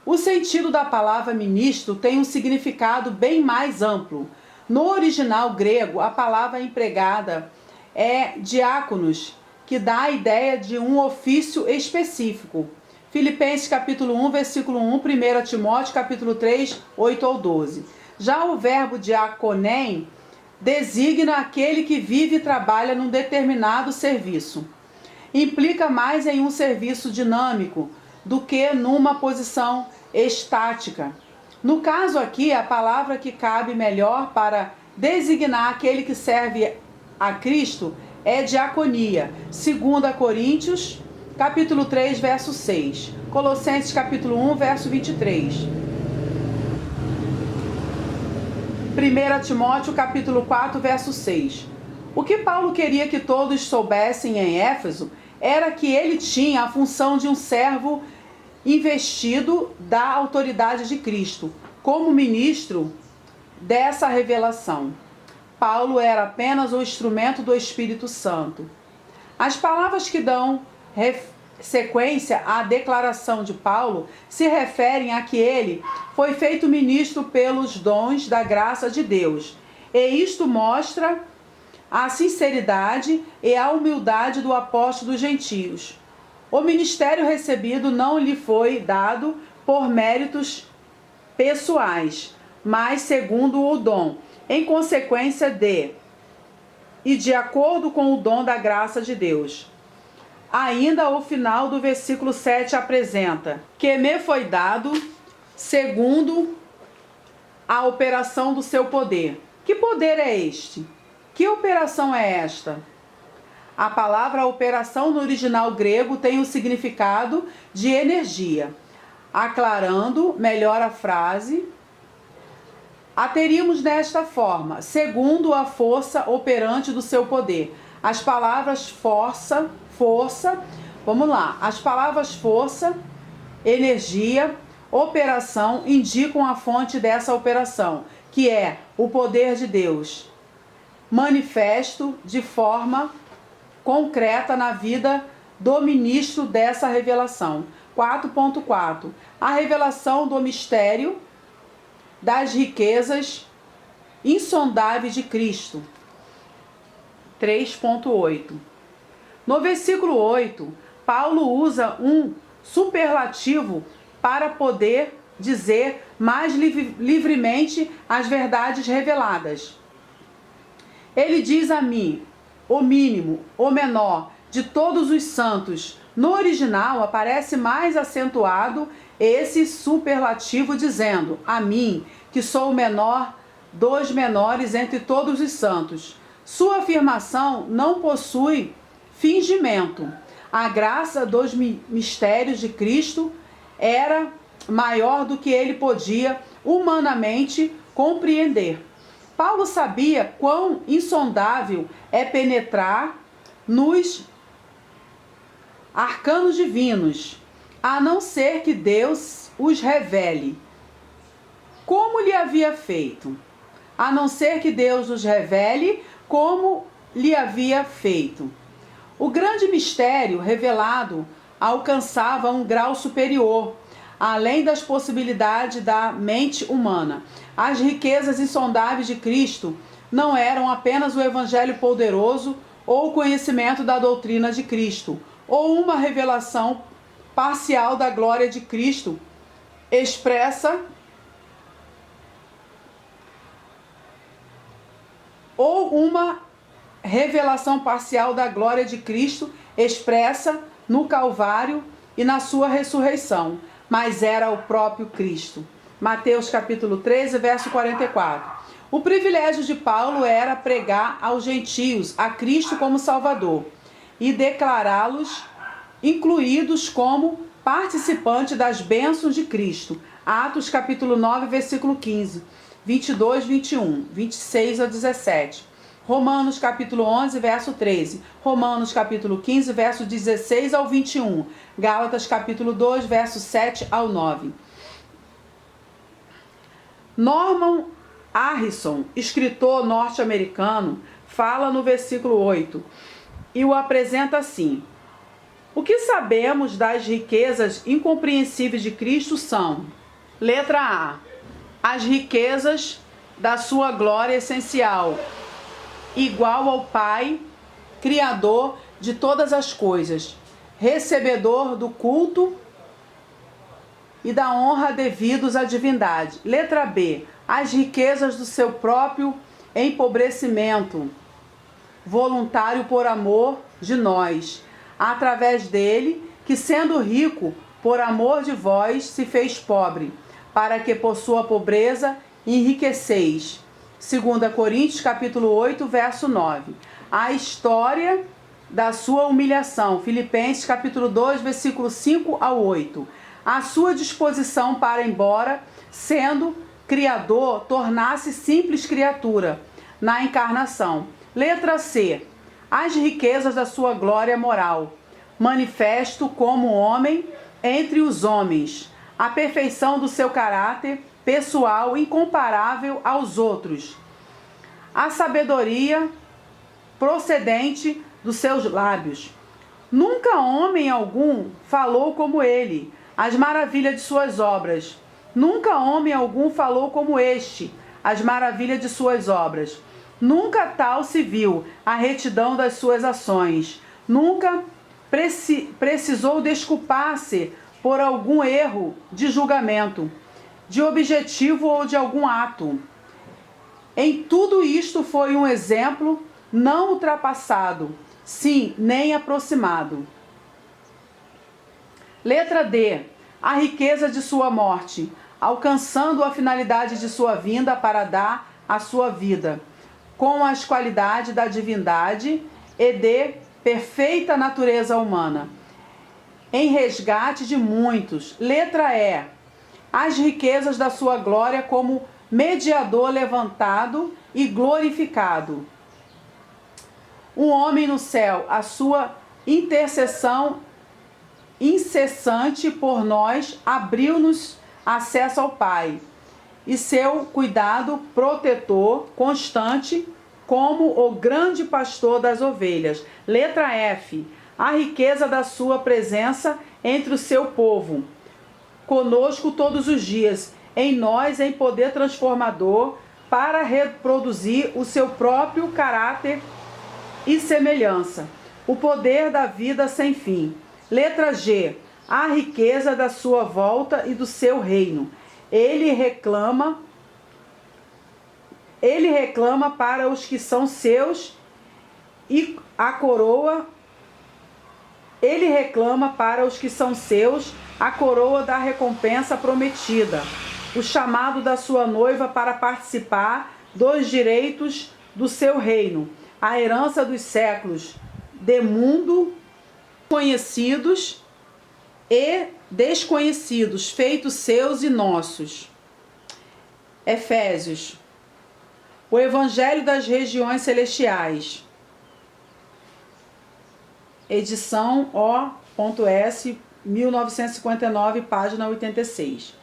O sentido da palavra ministro tem um significado bem mais amplo. No original grego, a palavra empregada é diáconos, que dá a ideia de um ofício específico. Filipenses capítulo 1, versículo 1, 1 Timóteo capítulo 3, 8 ao 12. Já o verbo diaconem designa aquele que vive e trabalha num determinado serviço. Implica mais em um serviço dinâmico do que numa posição estática. No caso aqui, a palavra que cabe melhor para designar aquele que serve a Cristo é diaconia. 2 Coríntios capítulo 3, verso 6. Colossenses capítulo 1, verso 23. 1 Timóteo capítulo 4, verso 6. O que Paulo queria que todos soubessem em Éfeso era que ele tinha a função de um servo investido da autoridade de Cristo, como ministro dessa revelação. Paulo era apenas o instrumento do Espírito Santo. As palavras que dão sequência à declaração de Paulo se referem a que ele foi feito ministro pelos dons da graça de Deus. E isto mostra a sinceridade e a humildade do apóstolo dos gentios. O ministério recebido não lhe foi dado por méritos pessoais, mas segundo o dom, em consequência de acordo com o dom da graça de Deus. Ainda o final do versículo 7 apresenta que me foi dado segundo a operação do seu poder. Que poder é este? Que operação é esta? A palavra operação no original grego tem o significado de energia. Aclarando melhor a frase, a teríamos desta forma: segundo a força operante do seu poder. As palavras força, vamos lá. As palavras força, energia, operação indicam a fonte dessa operação, que é o poder de Deus, manifesto de forma concreta na vida do ministro dessa revelação. 4.4. A revelação do mistério das riquezas insondáveis de Cristo. 3.8. No versículo 8, Paulo usa um superlativo para poder dizer mais livremente as verdades reveladas. Ele diz a mim, o mínimo, o menor de todos os santos. No original aparece mais acentuado esse superlativo dizendo, a mim, que sou o menor dos menores entre todos os santos. Sua afirmação não possui fingimento. A graça dos mistérios de Cristo era maior do que ele podia humanamente compreender. Paulo sabia quão insondável é penetrar nos arcanos divinos, a não ser que Deus os revele. Como lhe havia feito? A não ser que Deus os revele como lhe havia feito. O grande mistério revelado alcançava um grau superior, além das possibilidades da mente humana. As riquezas insondáveis de Cristo não eram apenas o evangelho poderoso ou o conhecimento da doutrina de Cristo, ou uma revelação parcial da glória de Cristo expressa no Calvário e na sua ressurreição, mas era o próprio Cristo. Mateus capítulo 13, verso 44. O privilégio de Paulo era pregar aos gentios a Cristo como Salvador e declará-los incluídos como participantes das bênçãos de Cristo. Atos capítulo 9, versículo 15, 22, 21, 26 a 17. Romanos capítulo 11, verso 13. Romanos capítulo 15, verso 16 ao 21. Gálatas capítulo 2, verso 7 ao 9. Norman Harrison, escritor norte-americano, fala no versículo 8 e o apresenta assim: o que sabemos das riquezas incompreensíveis de Cristo são: letra A, as riquezas da sua glória essencial, igual ao Pai, Criador de todas as coisas, recebedor do culto e da honra devidos à divindade. Letra B, as riquezas do seu próprio empobrecimento, voluntário por amor de nós, através dele, que sendo rico, por amor de vós, se fez pobre, para que por sua pobreza enriqueceis. 2 Coríntios capítulo 8, verso 9. A história da sua humilhação. Filipenses capítulo 2, versículo 5 ao 8. A sua disposição para, embora sendo Criador, tornar-se simples criatura na encarnação. Letra C. As riquezas da sua glória moral, manifesto como homem entre os homens, a perfeição do seu caráter pessoal incomparável aos outros, a sabedoria procedente dos seus lábios. Nunca homem algum falou como ele, as maravilhas de suas obras. Nunca homem algum falou como este, as maravilhas de suas obras. Nunca tal se viu a retidão das suas ações. Nunca precisou desculpar-se por algum erro de julgamento, de objetivo ou de algum ato. Em tudo isto foi um exemplo não ultrapassado, sim, nem aproximado. Letra D. A riqueza de sua morte, alcançando a finalidade de sua vinda para dar a sua vida, com as qualidades da divindade e de perfeita natureza humana, em resgate de muitos. Letra E. As riquezas da sua glória como mediador levantado e glorificado. Um homem no céu, a sua intercessão incessante por nós abriu-nos acesso ao Pai, e seu cuidado protetor constante como o grande pastor das ovelhas. Letra F. A riqueza da sua presença entre o seu povo, conosco todos os dias, em nós em poder transformador, para reproduzir o seu próprio caráter e semelhança, o poder da vida sem fim. Letra G. A riqueza da sua volta e do seu reino. Ele reclama para os que são seus e a coroa. Ele reclama para os que são seus a coroa da recompensa prometida, o chamado da sua noiva para participar dos direitos do seu reino, a herança dos séculos, de mundo conhecidos e desconhecidos, feitos seus e nossos. Efésios. O Evangelho das Regiões Celestiais. Edição O.S. 1959, página 86.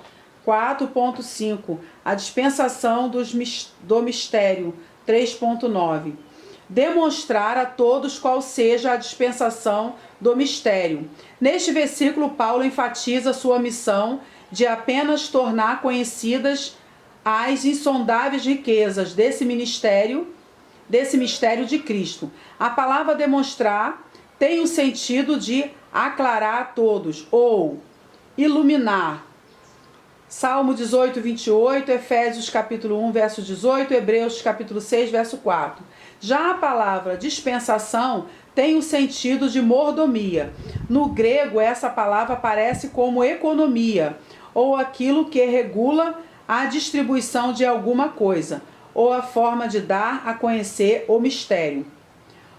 4.5. A dispensação do mistério. 3.9. Demonstrar a todos qual seja a dispensação do mistério. Neste versículo, Paulo enfatiza sua missão de apenas tornar conhecidas as insondáveis riquezas desse mistério de Cristo. A palavra demonstrar tem o sentido de aclarar a todos ou iluminar. Salmo 18, 28, Efésios capítulo 1, verso 18, Hebreus capítulo 6, verso 4. Já a palavra dispensação tem o sentido de mordomia. No grego, essa palavra aparece como economia, ou aquilo que regula a distribuição de alguma coisa, ou a forma de dar a conhecer o mistério.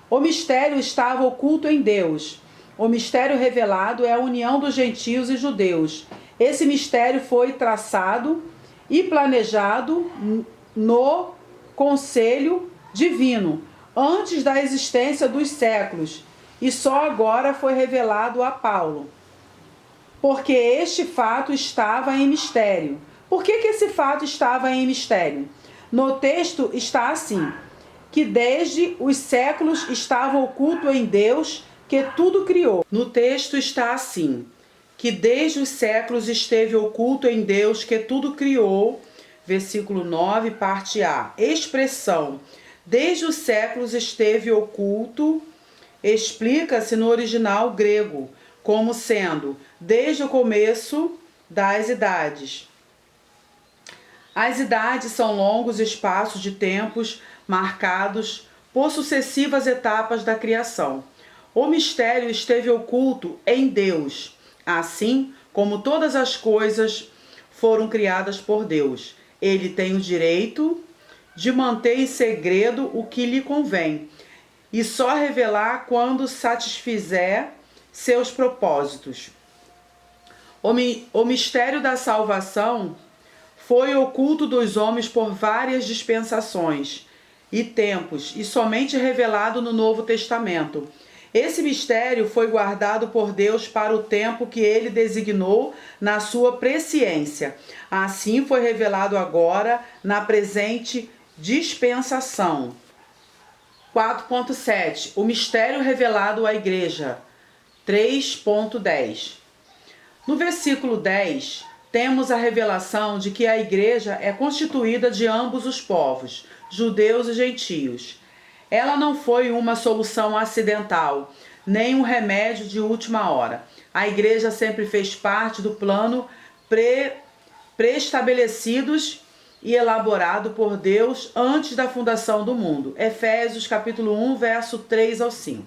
O mistério estava oculto em Deus. O mistério revelado é a união dos gentios e judeus. Esse mistério foi traçado e planejado no conselho divino, antes da existência dos séculos, e só agora foi revelado a Paulo. Porque este fato estava em mistério. Por que esse fato estava em mistério? No texto está assim, que desde os séculos estava oculto em Deus, que tudo criou. No texto está assim, que desde os séculos esteve oculto em Deus, que tudo criou. Versículo 9, parte A. Expressão, desde os séculos esteve oculto, explica-se no original grego, como sendo desde o começo das idades. As idades são longos espaços de tempos marcados por sucessivas etapas da criação. O mistério esteve oculto em Deus, assim como todas as coisas foram criadas por Deus. Ele tem o direito de manter em segredo o que lhe convém e só revelar quando satisfizer seus propósitos. O mistério da salvação foi oculto dos homens por várias dispensações, e tempos, e somente revelado no Novo Testamento. Esse mistério foi guardado por Deus para o tempo que ele designou na sua presciência. Assim foi revelado agora na presente dispensação. 4.7. O mistério revelado à igreja. 3.10. No versículo 10, temos a revelação de que a igreja é constituída de ambos os povos, judeus e gentios. Ela não foi uma solução acidental, nem um remédio de última hora. A igreja sempre fez parte do plano pré-estabelecidos e elaborado por Deus antes da fundação do mundo. Efésios capítulo 1, verso 3 ao 5.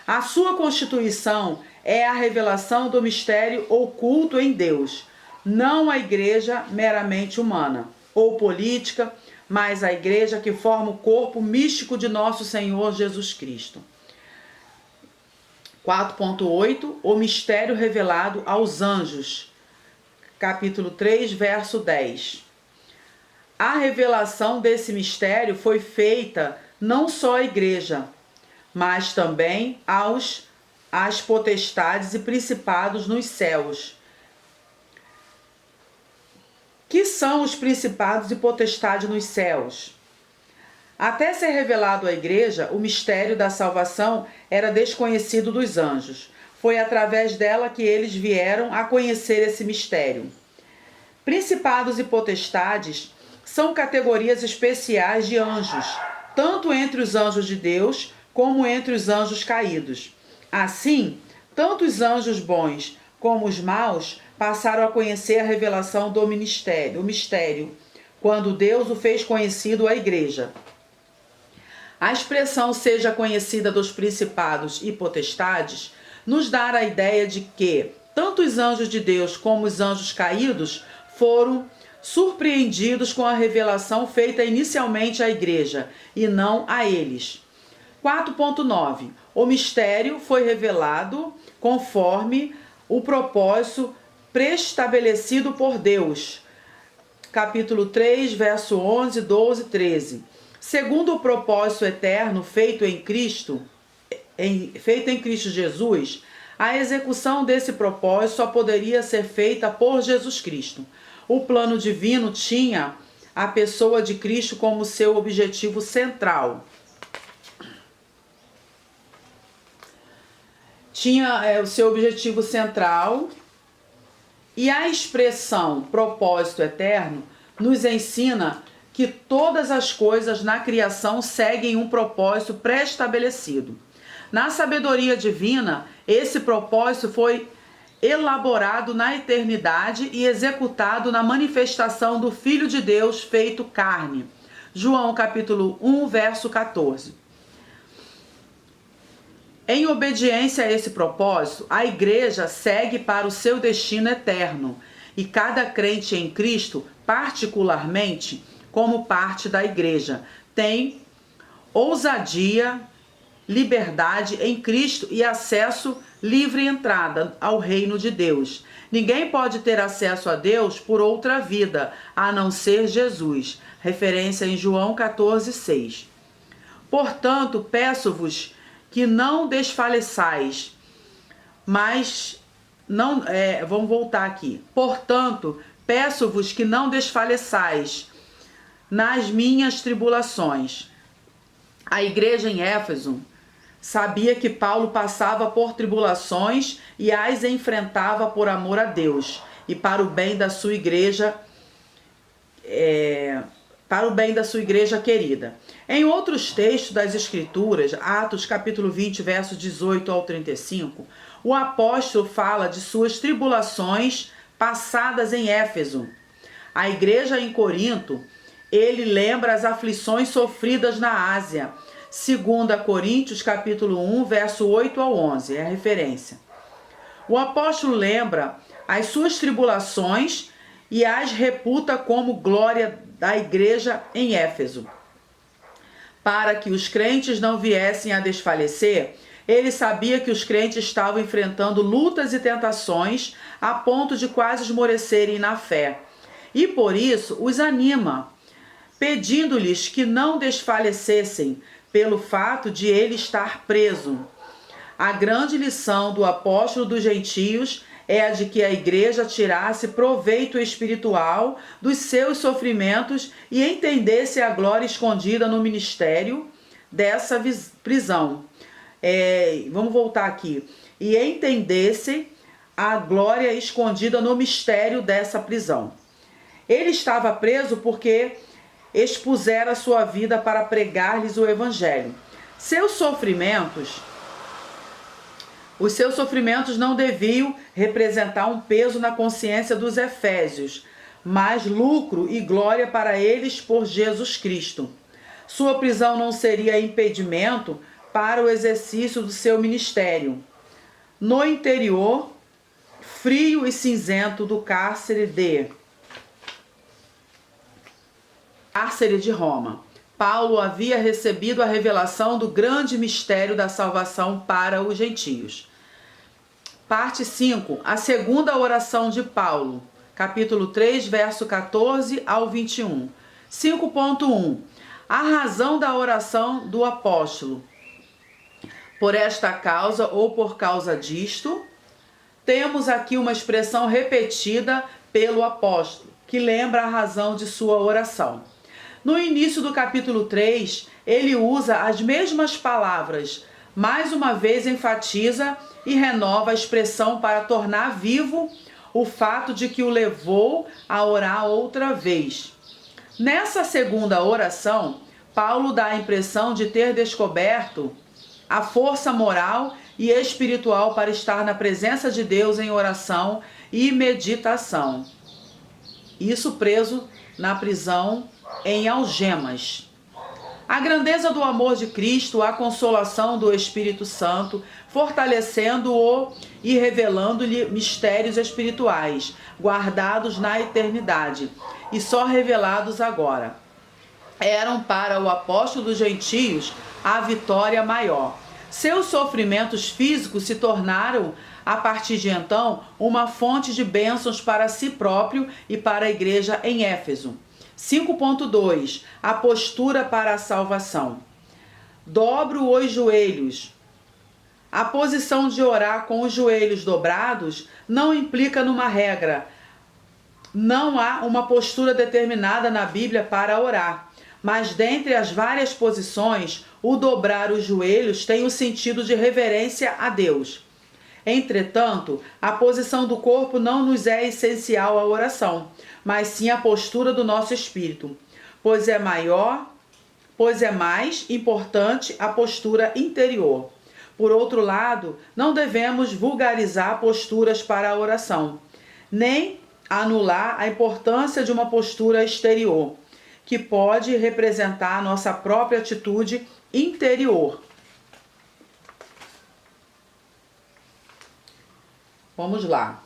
A sua constituição é a revelação do mistério oculto em Deus, não a igreja meramente humana ou política, mas a igreja que forma o corpo místico de nosso Senhor Jesus Cristo. 4.8. O mistério revelado aos anjos. Capítulo 3, verso 10. A revelação desse mistério foi feita não só à igreja, mas também às potestades e principados nos céus. Que são os principados e potestades nos céus? Até ser revelado à igreja, o mistério da salvação era desconhecido dos anjos. Foi através dela que eles vieram a conhecer esse mistério. Principados e potestades são categorias especiais de anjos, tanto entre os anjos de Deus como entre os anjos caídos. Assim, tanto os anjos bons como os maus passaram a conhecer a revelação do mistério, quando Deus o fez conhecido à igreja. A expressão seja conhecida dos principados e potestades nos dá a ideia de que tanto os anjos de Deus como os anjos caídos foram surpreendidos com a revelação feita inicialmente à igreja e não a eles. 4.9. O mistério foi revelado conforme o propósito preestabelecido por Deus. Capítulo 3, verso 11, 12 e 13. Segundo o propósito eterno feito em Cristo Jesus, a execução desse propósito só poderia ser feita por Jesus Cristo. O plano divino tinha a pessoa de Cristo como seu objetivo central. O seu objetivo central, e a expressão propósito eterno nos ensina que todas as coisas na criação seguem um propósito pré-estabelecido. Na sabedoria divina, esse propósito foi elaborado na eternidade e executado na manifestação do Filho de Deus feito carne. João capítulo 1, verso 14. Em obediência a esse propósito, a igreja segue para o seu destino eterno, e cada crente em Cristo, particularmente, como parte da igreja, tem ousadia, liberdade em Cristo e acesso livre entrada ao reino de Deus. Ninguém pode ter acesso a Deus por outra vida, a não ser Jesus. Referência em João 14, 6. Portanto, peço-vos que não desfaleçais, mas não... vamos voltar aqui. Portanto, peço-vos que não desfaleçais nas minhas tribulações. A igreja em Éfeso sabia que Paulo passava por tribulações e as enfrentava por amor a Deus e para o bem da sua igreja, querida. Em outros textos das Escrituras, Atos capítulo 20, versos 18 ao 35, o apóstolo fala de suas tribulações passadas em Éfeso. A igreja em Corinto, ele lembra as aflições sofridas na Ásia. 2 Coríntios capítulo 1, verso 8 ao 11, é a referência. O apóstolo lembra as suas tribulações e as reputa como glória da igreja em Éfeso. Para que os crentes não viessem a desfalecer, ele sabia que os crentes estavam enfrentando lutas e tentações a ponto de quase esmorecerem na fé. E por isso os anima pedindo-lhes que não desfalecessem pelo fato de ele estar preso. A grande lição do apóstolo dos gentios é a de que a igreja tirasse proveito espiritual dos seus sofrimentos e entendesse a glória escondida no ministério dessa prisão. Vamos voltar aqui. E entendesse a glória escondida no mistério dessa prisão. Ele estava preso porque expusera sua vida para pregar-lhes o evangelho. Os seus sofrimentos não deviam representar um peso na consciência dos efésios, mas lucro e glória para eles por Jesus Cristo. Sua prisão não seria impedimento para o exercício do seu ministério. No interior frio e cinzento do cárcere de Roma, Paulo havia recebido a revelação do grande mistério da salvação para os gentios. Parte 5. A segunda oração de Paulo. Capítulo 3, verso 14 ao 21. 5.1. A razão da oração do apóstolo. Por esta causa ou por causa disto. Temos aqui uma expressão repetida pelo apóstolo, que lembra a razão de sua oração. No início do capítulo 3, ele usa as mesmas palavras, mais uma vez enfatiza e renova a expressão para tornar vivo o fato de que o levou a orar outra vez. Nessa segunda oração, Paulo dá a impressão de ter descoberto a força moral e espiritual para estar na presença de Deus em oração e meditação. Isso preso na prisão em algemas. A grandeza do amor de Cristo, a consolação do Espírito Santo, fortalecendo-o e revelando-lhe mistérios espirituais, guardados na eternidade e só revelados agora, eram para o apóstolo dos gentios a vitória maior. Seus sofrimentos físicos se tornaram, a partir de então, uma fonte de bênçãos para si próprio e para a igreja em Éfeso. 5.2. A postura para a salvação. Dobro os joelhos. A posição de orar com os joelhos dobrados não implica numa regra. Não há uma postura determinada na Bíblia para orar. Mas dentre as várias posições, o dobrar os joelhos tem o sentido de reverência a Deus. Entretanto, a posição do corpo não nos é essencial à oração, mas sim a postura do nosso espírito, pois é mais importante a postura interior. Por outro lado, não devemos vulgarizar posturas para a oração, nem anular a importância de uma postura exterior, que pode representar a nossa própria atitude interior. Vamos lá.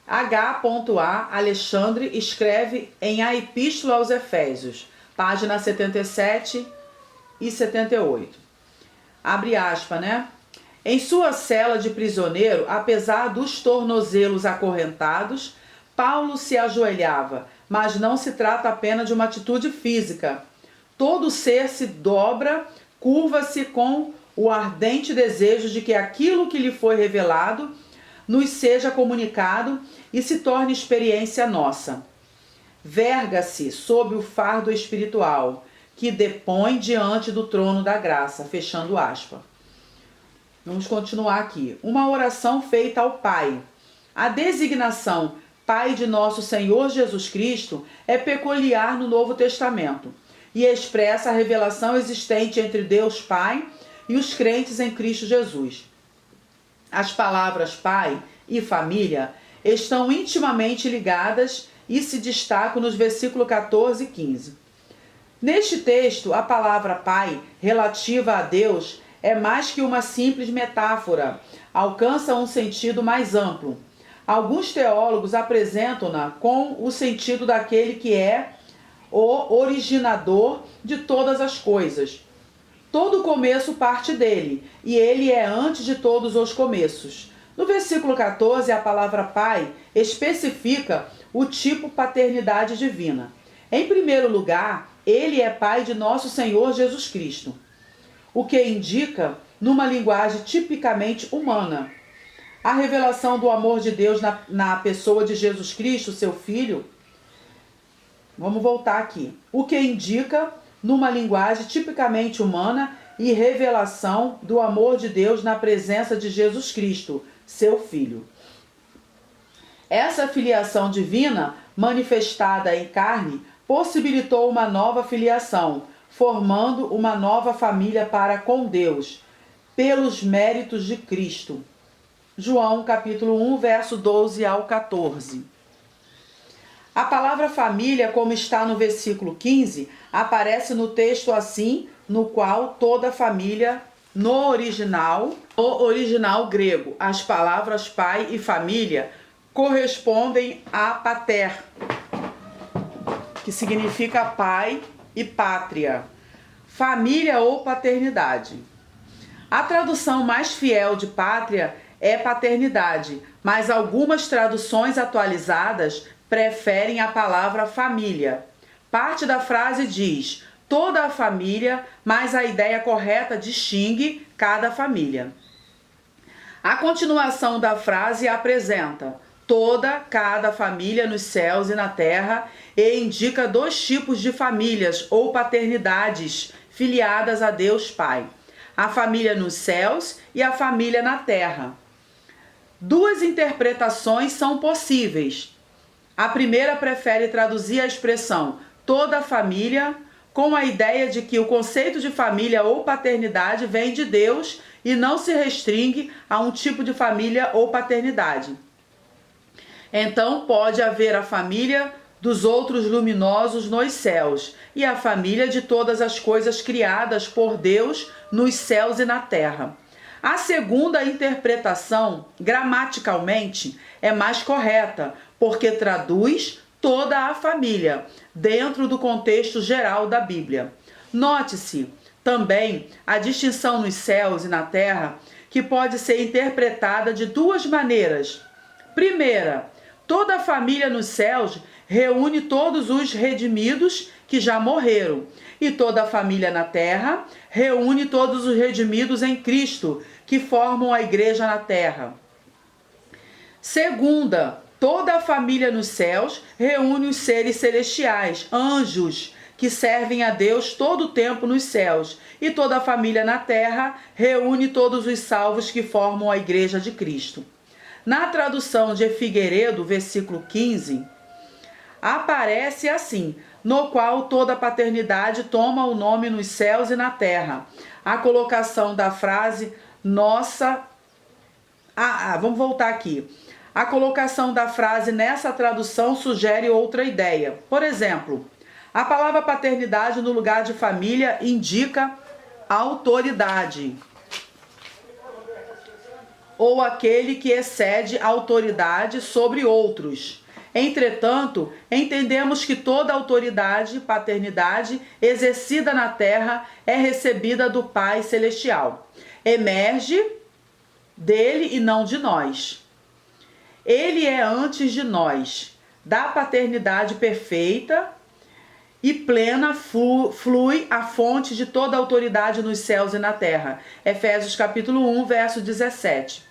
H.A. Alexandre escreve em A Epístola aos Efésios, página 77 e 78. Abre aspas, né? Em sua cela de prisioneiro, apesar dos tornozelos acorrentados, Paulo se ajoelhava, mas não se trata apenas de uma atitude física. Todo ser se dobra, curva-se com o ardente desejo de que aquilo que lhe foi revelado nos seja comunicado e se torne experiência nossa. Verga-se sob o fardo espiritual, que depõe diante do trono da graça. Fechando aspas. Vamos continuar aqui. Uma oração feita ao Pai. A designação Pai de nosso Senhor Jesus Cristo é peculiar no Novo Testamento e expressa a revelação existente entre Deus Pai e os crentes em Cristo Jesus. As palavras Pai e família estão intimamente ligadas e se destacam nos versículos 14 e 15. Neste texto, a palavra Pai, relativa a Deus, é mais que uma simples metáfora, alcança um sentido mais amplo. Alguns teólogos apresentam-na com o sentido daquele que é o originador de todas as coisas. Todo começo parte dele, e ele é antes de todos os começos. No versículo 14, a palavra Pai especifica o tipo paternidade divina. Em primeiro lugar, ele é pai de nosso Senhor Jesus Cristo, o que indica, numa linguagem tipicamente humana, a revelação do amor de Deus na pessoa de Jesus Cristo, seu Filho. Vamos voltar aqui. O que indica, numa linguagem tipicamente humana, e revelação do amor de Deus na presença de Jesus Cristo, seu Filho. Essa filiação divina, manifestada em carne, possibilitou uma nova filiação, formando uma nova família para com Deus, pelos méritos de Cristo. João capítulo 1, verso 12 ao 14. A palavra família, como está no versículo 15, aparece no texto assim, no qual toda família, no original grego, as palavras pai e família correspondem a pater, que significa pai, e pátria, família ou paternidade. A tradução mais fiel de pátria é paternidade, mas algumas traduções atualizadas preferem a palavra família. Parte da frase diz toda a família, mas a ideia correta distingue cada família. A continuação da frase apresenta cada família nos céus e na terra e indica dois tipos de famílias ou paternidades filiadas a Deus Pai: a família nos céus e a família na terra. Duas interpretações são possíveis. A primeira prefere traduzir a expressão toda a família com a ideia de que o conceito de família ou paternidade vem de Deus e não se restringe a um tipo de família ou paternidade. Então pode haver a família dos outros luminosos nos céus e a família de todas as coisas criadas por Deus nos céus e na terra. A segunda interpretação, gramaticalmente, é mais correta, porque traduz toda a família, dentro do contexto geral da Bíblia. Note-se também a distinção nos céus e na terra, que pode ser interpretada de duas maneiras. Primeira, toda a família nos céus reúne todos os redimidos que já morreram, e toda a família na terra reúne todos os redimidos em Cristo, que formam a igreja na terra. Segunda, toda a família nos céus reúne os seres celestiais, anjos, que servem a Deus todo o tempo nos céus, e toda a família na terra reúne todos os salvos que formam a igreja de Cristo. Na tradução de Figueiredo, versículo 15, aparece assim: no qual toda paternidade toma o nome nos céus e na terra. A colocação da frase nossa... vamos voltar aqui. A colocação da frase nessa tradução sugere outra ideia. Por exemplo, a palavra paternidade no lugar de família indica autoridade, ou aquele que excede a autoridade sobre outros. Entretanto, entendemos que toda autoridade, paternidade, exercida na terra é recebida do Pai Celestial. Emerge dele e não de nós. Ele é antes de nós. Da paternidade perfeita e plena flui a fonte de toda autoridade nos céus e na terra. Efésios capítulo 1, verso 17.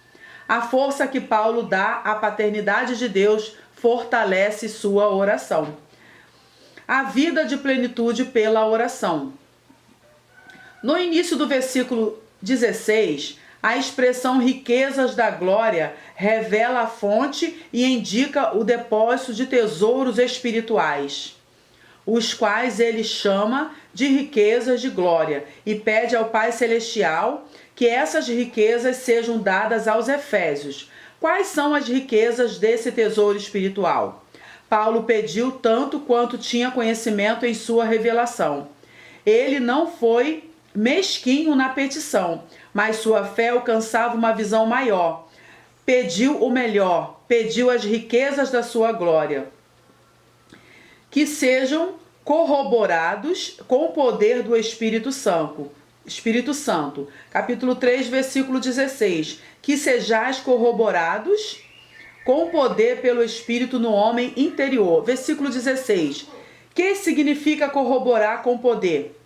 A força que Paulo dá à paternidade de Deus fortalece sua oração. A vida de plenitude pela oração. No início do versículo 16, a expressão riquezas da glória revela a fonte e indica o depósito de tesouros espirituais, os quais ele chama de riquezas de glória, e pede ao Pai Celestial que essas riquezas sejam dadas aos efésios. Quais são as riquezas desse tesouro espiritual? Paulo pediu tanto quanto tinha conhecimento em sua revelação. Ele não foi mesquinho na petição, mas sua fé alcançava uma visão maior. Pediu o melhor, pediu as riquezas da sua glória, que sejam corroborados com o poder do Espírito Santo. Capítulo 3, versículo 16. Que sejais corroborados com o poder pelo Espírito no homem interior. Versículo 16. Que significa corroborar com poder?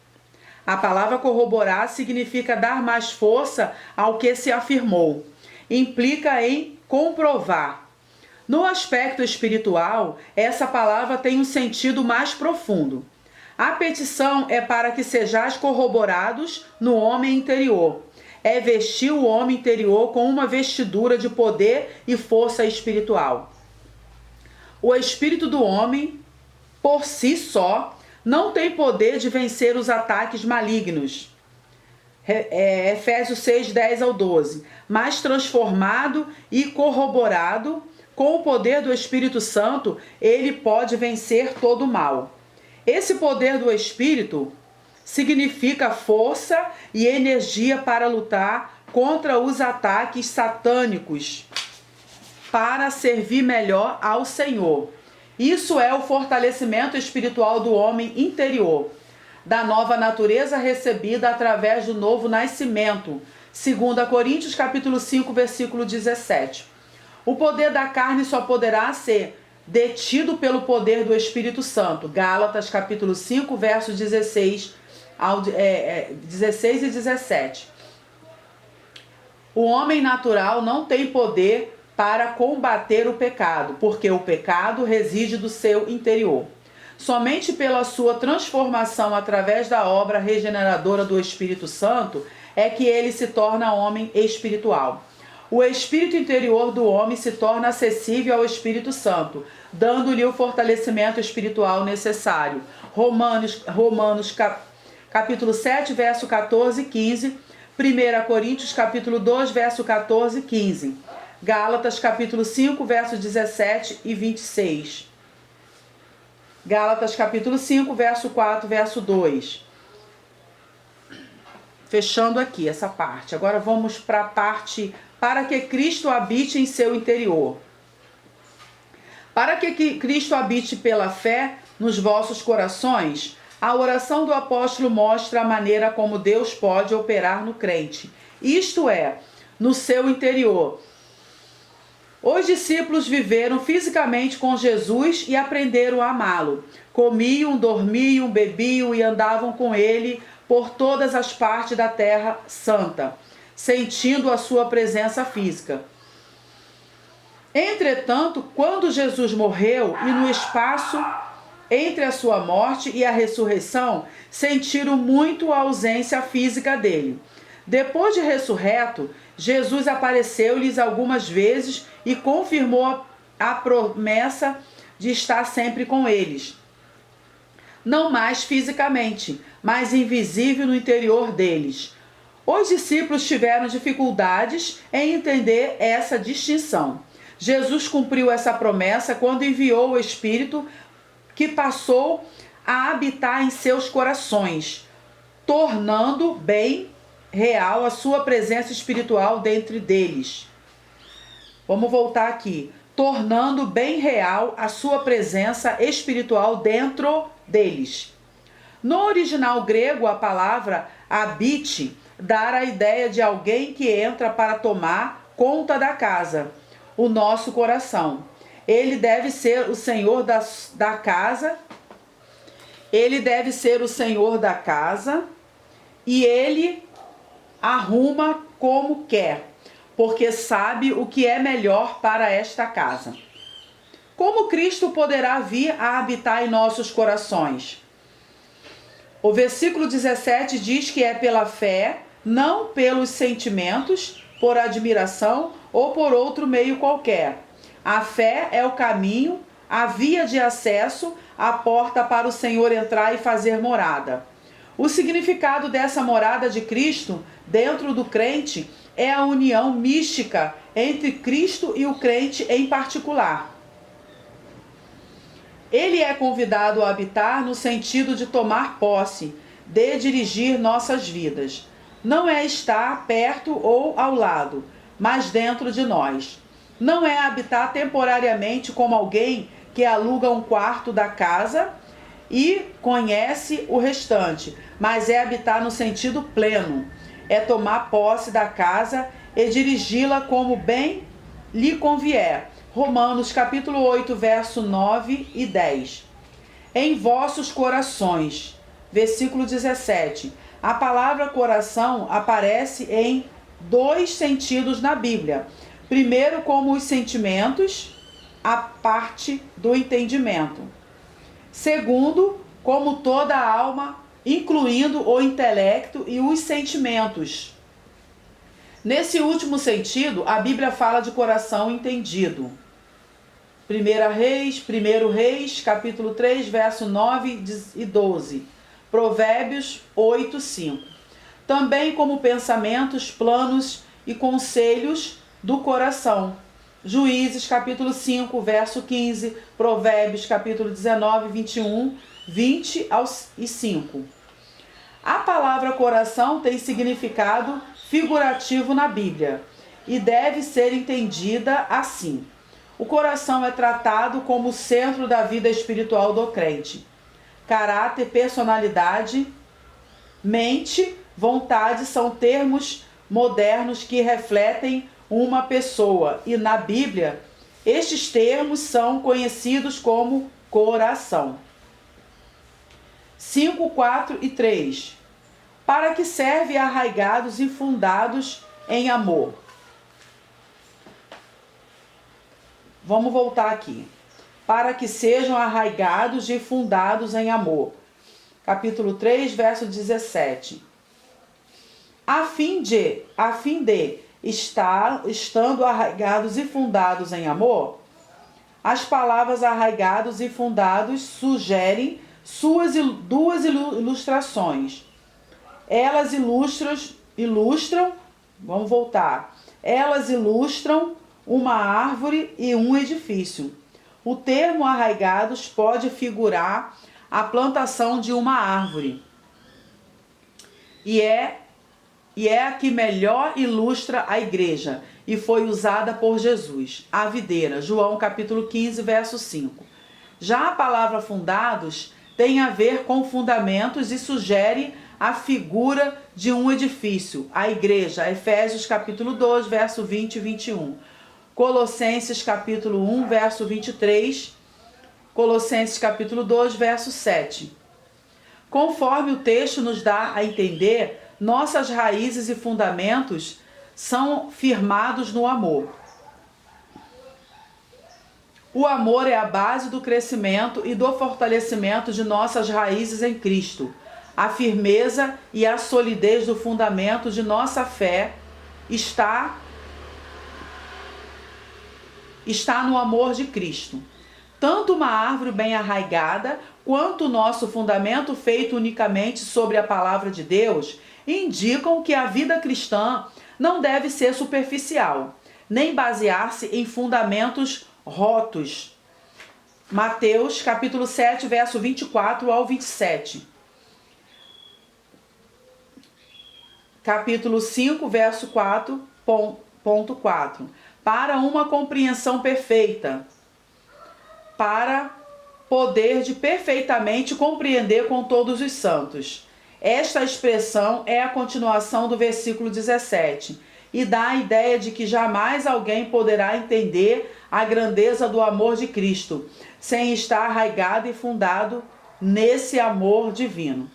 A palavra corroborar significa dar mais força ao que se afirmou. Implica em comprovar. No aspecto espiritual, essa palavra tem um sentido mais profundo. A petição é para que sejais corroborados no homem interior. É vestir o homem interior com uma vestidura de poder e força espiritual. O espírito do homem, por si só, não tem poder de vencer os ataques malignos. Efésios 6, 10 ao 12. Mas transformado e corroborado com o poder do Espírito Santo, ele pode vencer todo o mal. Esse poder do Espírito significa força e energia para lutar contra os ataques satânicos, para servir melhor ao Senhor. Isso é o fortalecimento espiritual do homem interior, da nova natureza recebida através do novo nascimento. 2 Coríntios capítulo 5, versículo 17. O poder da carne só poderá ser detido pelo poder do Espírito Santo. Gálatas capítulo 5, versos 16 e 17. O homem natural não tem poder para combater o pecado, porque o pecado reside do seu interior. Somente pela sua transformação através da obra regeneradora do Espírito Santo é que ele se torna homem espiritual. O espírito interior do homem se torna acessível ao Espírito Santo, dando-lhe o fortalecimento espiritual necessário. Romanos capítulo 7, verso 14 e 15. 1 Coríntios capítulo 2, verso 14 e 15. Gálatas capítulo 5, verso 17 e 26. Gálatas capítulo 5, verso 4, verso 2. Fechando aqui essa parte. Agora vamos para a parte para que Cristo habite em seu interior. Para que Cristo habite pela fé nos vossos corações, a oração do apóstolo mostra a maneira como Deus pode operar no crente, isto é, no seu interior. Os discípulos viveram fisicamente com Jesus e aprenderam a amá-lo. Comiam, dormiam, bebiam e andavam com ele por todas as partes da terra santa, sentindo a sua presença física. Entretanto, quando Jesus morreu e no espaço entre a sua morte e a ressurreição, sentiram muito a ausência física dele. Depois de ressurreto, Jesus apareceu-lhes algumas vezes e confirmou a promessa de estar sempre com eles. Não mais fisicamente, mas invisível no interior deles. Os discípulos tiveram dificuldades em entender essa distinção. Jesus cumpriu essa promessa quando enviou o Espírito, que passou a habitar em seus corações, tornando bem real a sua presença espiritual dentro deles. Vamos voltar aqui. Tornando bem real a sua presença espiritual dentro deles. No original grego, a palavra habite dá a ideia de alguém que entra para tomar conta da casa, o nosso coração. Ele deve ser o senhor da casa. Ele deve ser o senhor da casa e ele arruma como quer, porque sabe o que é melhor para esta casa. Como Cristo poderá vir a habitar em nossos corações? O versículo 17 diz que é pela fé, não pelos sentimentos, por admiração ou por outro meio qualquer. A fé é o caminho, a via de acesso, a porta para o Senhor entrar e fazer morada. O significado dessa morada de Cristo dentro do crente é a união mística entre Cristo e o crente em particular. Ele é convidado a habitar no sentido de tomar posse, de dirigir nossas vidas. Não é estar perto ou ao lado, mas dentro de nós. Não é habitar temporariamente como alguém que aluga um quarto da casa e conhece o restante, mas é habitar no sentido pleno. É tomar posse da casa e dirigi-la como bem lhe convier. Romanos capítulo 8, verso 9 e 10. em vossos corações. Versículo 17. A palavra coração aparece em dois sentidos na Bíblia. Primeiro, como os sentimentos, a parte do entendimento. Segundo, como toda a alma, incluindo o intelecto e os sentimentos. Nesse último sentido, a Bíblia fala de coração entendido. 1 Reis, capítulo 3, verso 9 e 12. Provérbios 8, 5. Também como pensamentos, planos e conselhos do coração. Juízes, capítulo 5, verso 15. Provérbios, capítulo 19, 21, 20 e 5. A palavra coração tem significado figurativo na Bíblia e deve ser entendida assim. O coração é tratado como o centro da vida espiritual do crente. Caráter, personalidade, mente, vontade são termos modernos que refletem uma pessoa e na Bíblia estes termos são conhecidos como coração. 5, 4 e 3. Para que serve arraigados e fundados em amor? Vamos voltar aqui. Para que sejam arraigados e fundados em amor. Capítulo 3, verso 17. A fim de estando arraigados e fundados em amor, as palavras arraigados e fundados sugerem duas ilustrações. Elas ilustram, vamos voltar. Elas ilustram uma árvore e um edifício. O termo arraigados pode figurar a plantação de uma árvore. E é a que melhor ilustra a igreja e foi usada por Jesus. A videira, João capítulo 15, verso 5. Já a palavra fundados tem a ver com fundamentos e sugere a figura de um edifício, a igreja, Efésios capítulo 2, verso 20 e 21. Colossenses capítulo 1, verso 23, Colossenses capítulo 2, verso 7. Conforme o texto nos dá a entender, nossas raízes e fundamentos são firmados no amor. O amor é a base do crescimento e do fortalecimento de nossas raízes em Cristo. A firmeza e a solidez do fundamento de nossa fé está no amor de Cristo. Tanto uma árvore bem arraigada, quanto o nosso fundamento feito unicamente sobre a palavra de Deus, indicam que a vida cristã não deve ser superficial, nem basear-se em fundamentos rotos. Mateus capítulo 7, verso 24 ao 27. Capítulo 5, verso 4.4. Para uma compreensão perfeita, para poder de perfeitamente compreender com todos os santos. Esta expressão é a continuação do versículo 17 e dá a ideia de que jamais alguém poderá entender a grandeza do amor de Cristo sem estar arraigado e fundado nesse amor divino.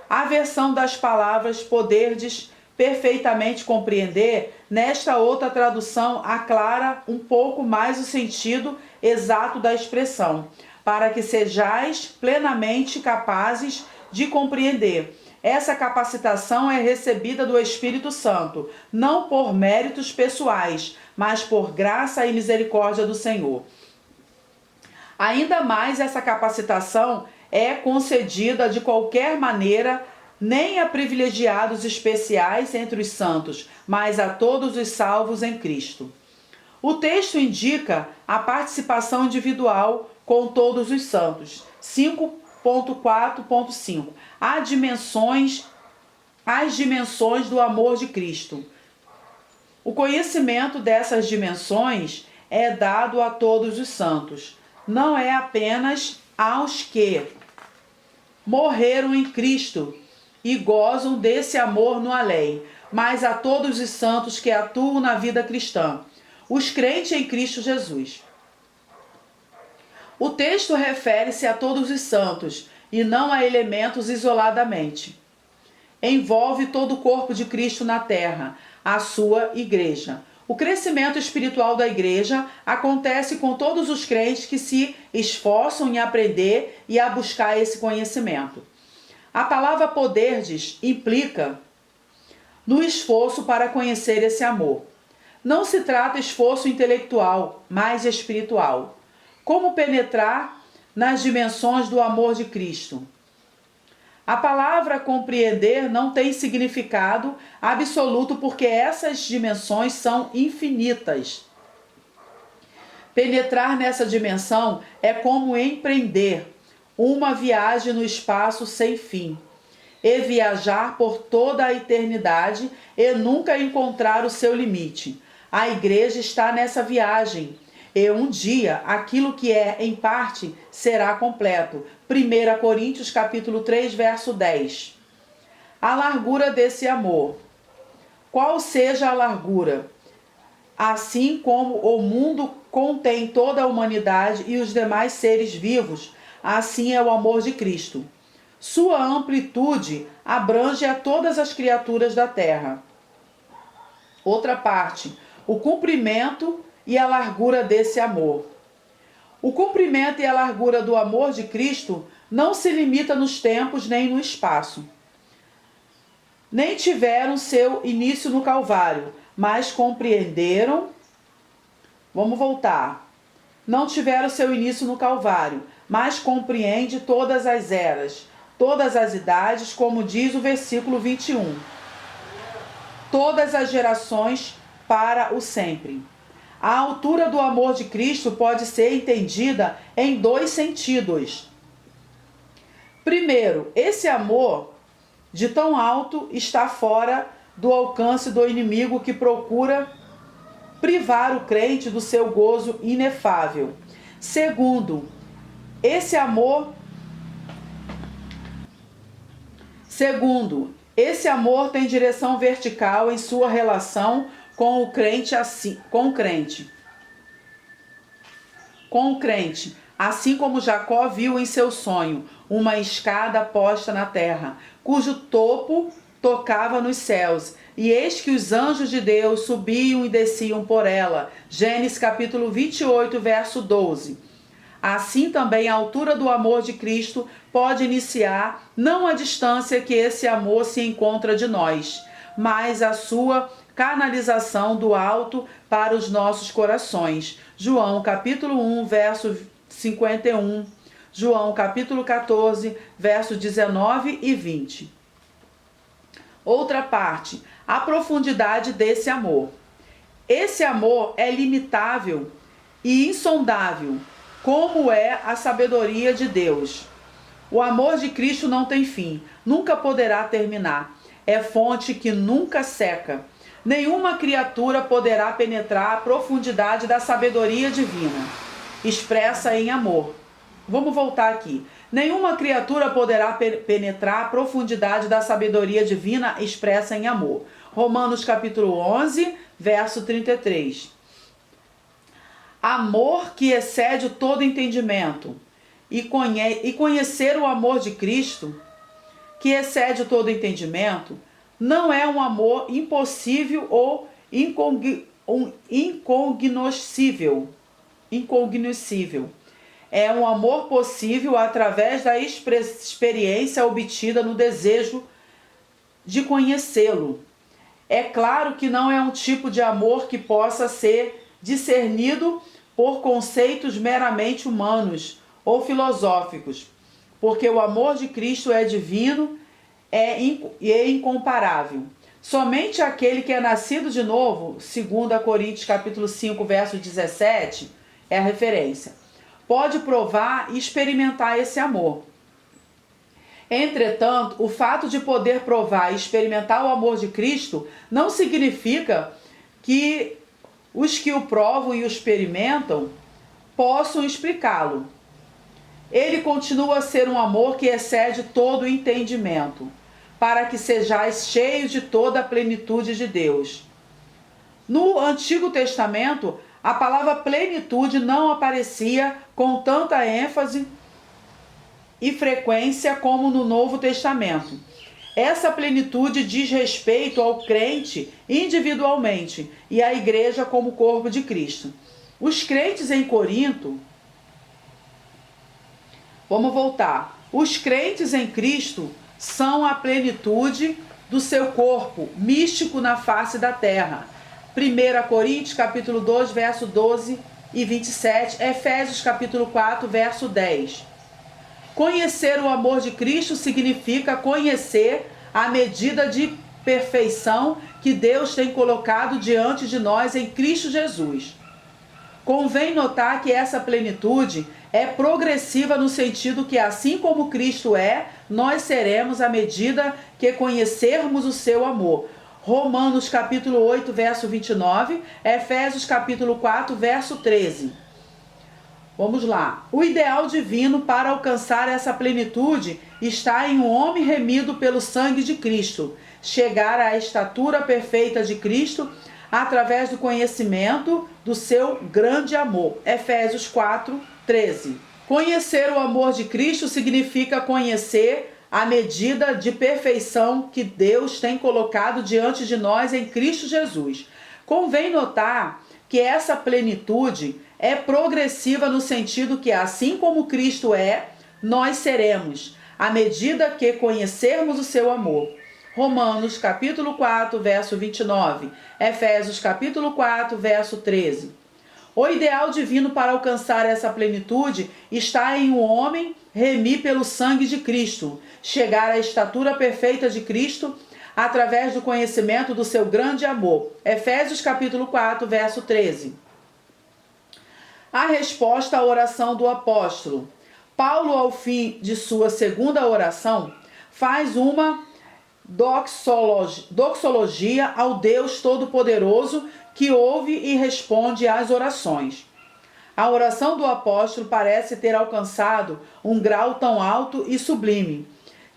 A versão das palavras poderdes perfeitamente compreender, nesta outra tradução aclara um pouco mais o sentido exato da expressão, para que sejais plenamente capazes de compreender. Essa capacitação é recebida do Espírito Santo, não por méritos pessoais, mas por graça e misericórdia do Senhor. Ainda mais, essa capacitação é concedida de qualquer maneira, nem a privilegiados especiais entre os santos, mas a todos os salvos em Cristo. O texto indica a participação individual com todos os santos. 5.4.5. As dimensões do amor de Cristo. O conhecimento dessas dimensões é dado a todos os santos. Não é apenas aos que morreram em Cristo e gozam desse amor no além, mas a todos os santos que atuam na vida cristã, os crentes em Cristo Jesus. O texto refere-se a todos os santos e não a elementos isoladamente. Envolve todo o corpo de Cristo na terra, a sua igreja. O crescimento espiritual da igreja acontece com todos os crentes que se esforçam em aprender e a buscar esse conhecimento. A palavra poderdes implica no esforço para conhecer esse amor. Não se trata de esforço intelectual, mas espiritual. Como penetrar nas dimensões do amor de Cristo? A palavra compreender não tem significado absoluto porque essas dimensões são infinitas. Penetrar nessa dimensão é como empreender uma viagem no espaço sem fim e viajar por toda a eternidade e nunca encontrar o seu limite. A igreja está nessa viagem. E um dia, aquilo que é em parte será completo. 1 Coríntios capítulo 3, verso 10. A largura desse amor. Qual seja a largura? Assim como o mundo contém toda a humanidade e os demais seres vivos, assim é o amor de Cristo. Sua amplitude abrange a todas as criaturas da terra. Outra parte, o comprimento e a largura desse amor. O comprimento e a largura do amor de Cristo não se limita nos tempos nem no espaço. Nem tiveram seu início no Calvário, mas compreenderam. Vamos voltar. Não tiveram seu início no Calvário, mas compreende todas as eras, todas as idades, como diz o versículo 21. Todas as gerações para o sempre. A altura do amor de Cristo pode ser entendida em dois sentidos. Primeiro, esse amor de tão alto está fora do alcance do inimigo que procura privar o crente do seu gozo inefável. Segundo, esse amor tem direção vertical em sua relação com o crente, assim como Jacó viu em seu sonho uma escada posta na terra, cujo topo tocava nos céus, e eis que os anjos de Deus subiam e desciam por ela. Gênesis capítulo 28, verso 12. Assim também a altura do amor de Cristo pode iniciar não a distância que esse amor se encontra de nós, mas a sua canalização do alto para os nossos corações. João capítulo 1, verso 51. João capítulo 14, versos 19 e 20. Outra parte, a profundidade desse amor. Esse amor é limitável e insondável, como é a sabedoria de Deus. O amor de Cristo não tem fim, nunca poderá terminar. É fonte que nunca seca. Nenhuma criatura poderá penetrar a profundidade da sabedoria divina, expressa em amor. Vamos voltar aqui. Nenhuma criatura poderá penetrar a profundidade da sabedoria divina expressa em amor. Romanos capítulo 11, verso 33. Amor que excede todo entendimento. E conhecer o amor de Cristo, que excede todo entendimento, não é um amor impossível ou incognoscível. É um amor possível através da experiência obtida no desejo de conhecê-lo. É claro que não é um tipo de amor que possa ser discernido por conceitos meramente humanos ou filosóficos, porque o amor de Cristo é divino e é incomparável. Somente aquele que é nascido de novo, 2 Coríntios capítulo 5, verso 17, é a referência, pode provar e experimentar esse amor. Entretanto, o fato de poder provar e experimentar o amor de Cristo não significa que os que o provam e o experimentam possam explicá-lo. Ele continua a ser um amor que excede todo o entendimento, para que sejais cheios de toda a plenitude de Deus. No Antigo Testamento, A palavra plenitude não aparecia com tanta ênfase e frequência como no Novo Testamento. Essa plenitude diz respeito ao crente individualmente e à igreja como corpo de Cristo. Os crentes em Corinto... Vamos voltar. Os crentes em Cristo são a plenitude do seu corpo místico na face da terra. 1 Coríntios capítulo 2, verso 12 e 27, Efésios capítulo 4, verso 10. Conhecer o amor de Cristo significa conhecer a medida de perfeição que Deus tem colocado diante de nós em Cristo Jesus. Convém notar que essa plenitude é progressiva no sentido que, assim como Cristo é, nós seremos à medida que conhecermos o seu amor. Romanos capítulo 8, verso 29, Efésios capítulo 4, verso 13. Vamos lá. O ideal divino para alcançar essa plenitude está em um homem remido pelo sangue de Cristo, chegar à estatura perfeita de Cristo através do conhecimento do seu grande amor. Efésios 4, 13. Conhecer o amor de Cristo significa conhecer a medida de perfeição que Deus tem colocado diante de nós em Cristo Jesus. Convém notar que essa plenitude é progressiva no sentido que, assim como Cristo é, nós seremos, à medida que conhecermos o seu amor. Romanos capítulo 4, verso 29, Efésios capítulo 4, verso 13. O ideal divino para alcançar essa plenitude está em um homem remir pelo sangue de Cristo, chegar à estatura perfeita de Cristo através do conhecimento do seu grande amor. Efésios capítulo 4, verso 13. A resposta à oração do apóstolo. Paulo, ao fim de sua segunda oração, faz uma doxologia ao Deus Todo-Poderoso que ouve e responde às orações. A oração do apóstolo parece ter alcançado um grau tão alto e sublime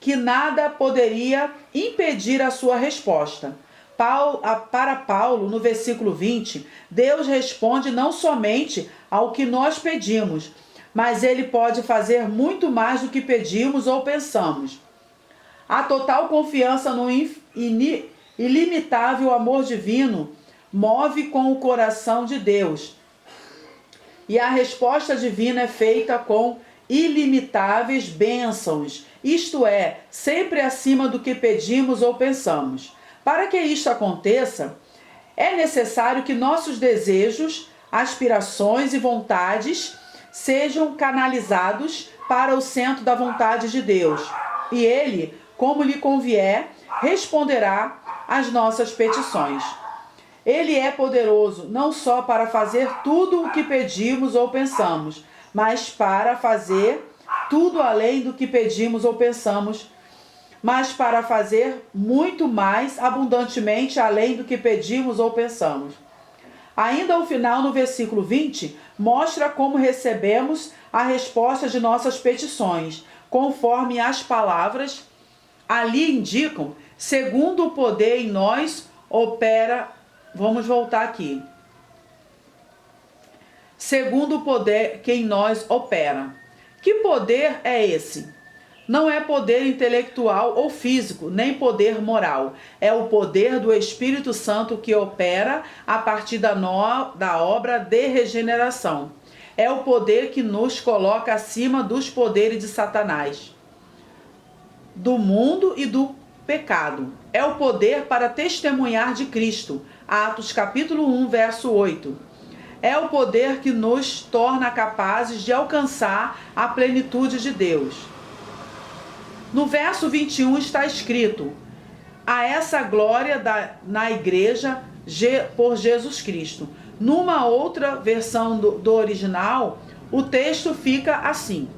que nada poderia impedir a sua resposta. Para Paulo, no versículo 20, Deus responde não somente ao que nós pedimos, mas ele pode fazer muito mais do que pedimos ou pensamos. A total confiança no ilimitável amor divino move com o coração de Deus. E a resposta divina é feita com ilimitáveis bênçãos, isto é, sempre acima do que pedimos ou pensamos. Para que isto aconteça, é necessário que nossos desejos, aspirações e vontades sejam canalizados para o centro da vontade de Deus. E Ele, como lhe convier, responderá às nossas petições. Ele é poderoso não só para fazer tudo o que pedimos ou pensamos, mas para fazer tudo além do que pedimos ou pensamos, mas para fazer muito mais abundantemente além do que pedimos ou pensamos. Ainda ao final, no versículo 20, mostra como recebemos a resposta de nossas petições, conforme as palavras ali indicam, segundo o poder em nós opera. Vamos voltar aqui. Segundo o poder que em nós opera. Que poder é esse? Não é poder intelectual ou físico, nem poder moral. É o poder do Espírito Santo que opera a partir da obra de regeneração. É o poder que nos coloca acima dos poderes de Satanás, do mundo e do pecado. É o poder para testemunhar de Cristo. Atos capítulo 1, verso 8. É o poder que nos torna capazes de alcançar a plenitude de Deus. No verso 21 está escrito: a essa glória na igreja por Jesus Cristo. Numa outra versão do original, o texto fica assim: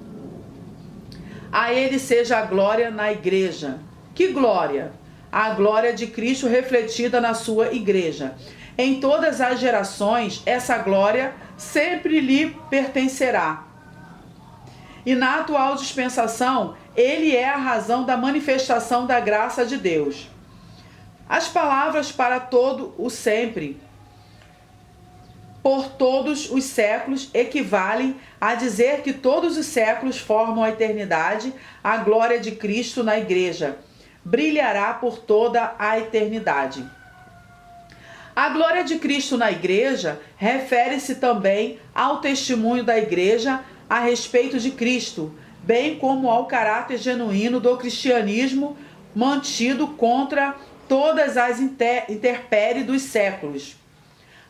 a ele seja a glória na igreja. Que glória? A glória de Cristo refletida na sua igreja. Em todas as gerações, essa glória sempre lhe pertencerá. E na atual dispensação, ele é a razão da manifestação da graça de Deus. As palavras para todo o sempre por todos os séculos equivalem a dizer que todos os séculos formam a eternidade. A glória de Cristo na igreja brilhará por toda a eternidade. A glória de Cristo na igreja refere-se também ao testemunho da igreja a respeito de Cristo, bem como ao caráter genuíno do cristianismo mantido contra todas as intempéries dos séculos.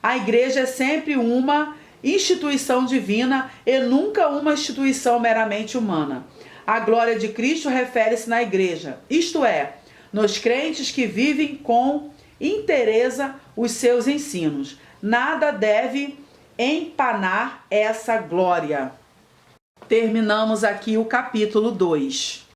A igreja é sempre uma instituição divina e nunca uma instituição meramente humana. A glória de Cristo refere-se na igreja, isto é, nos crentes que vivem com inteireza os seus ensinos. Nada deve empanar essa glória. Terminamos aqui o capítulo 2.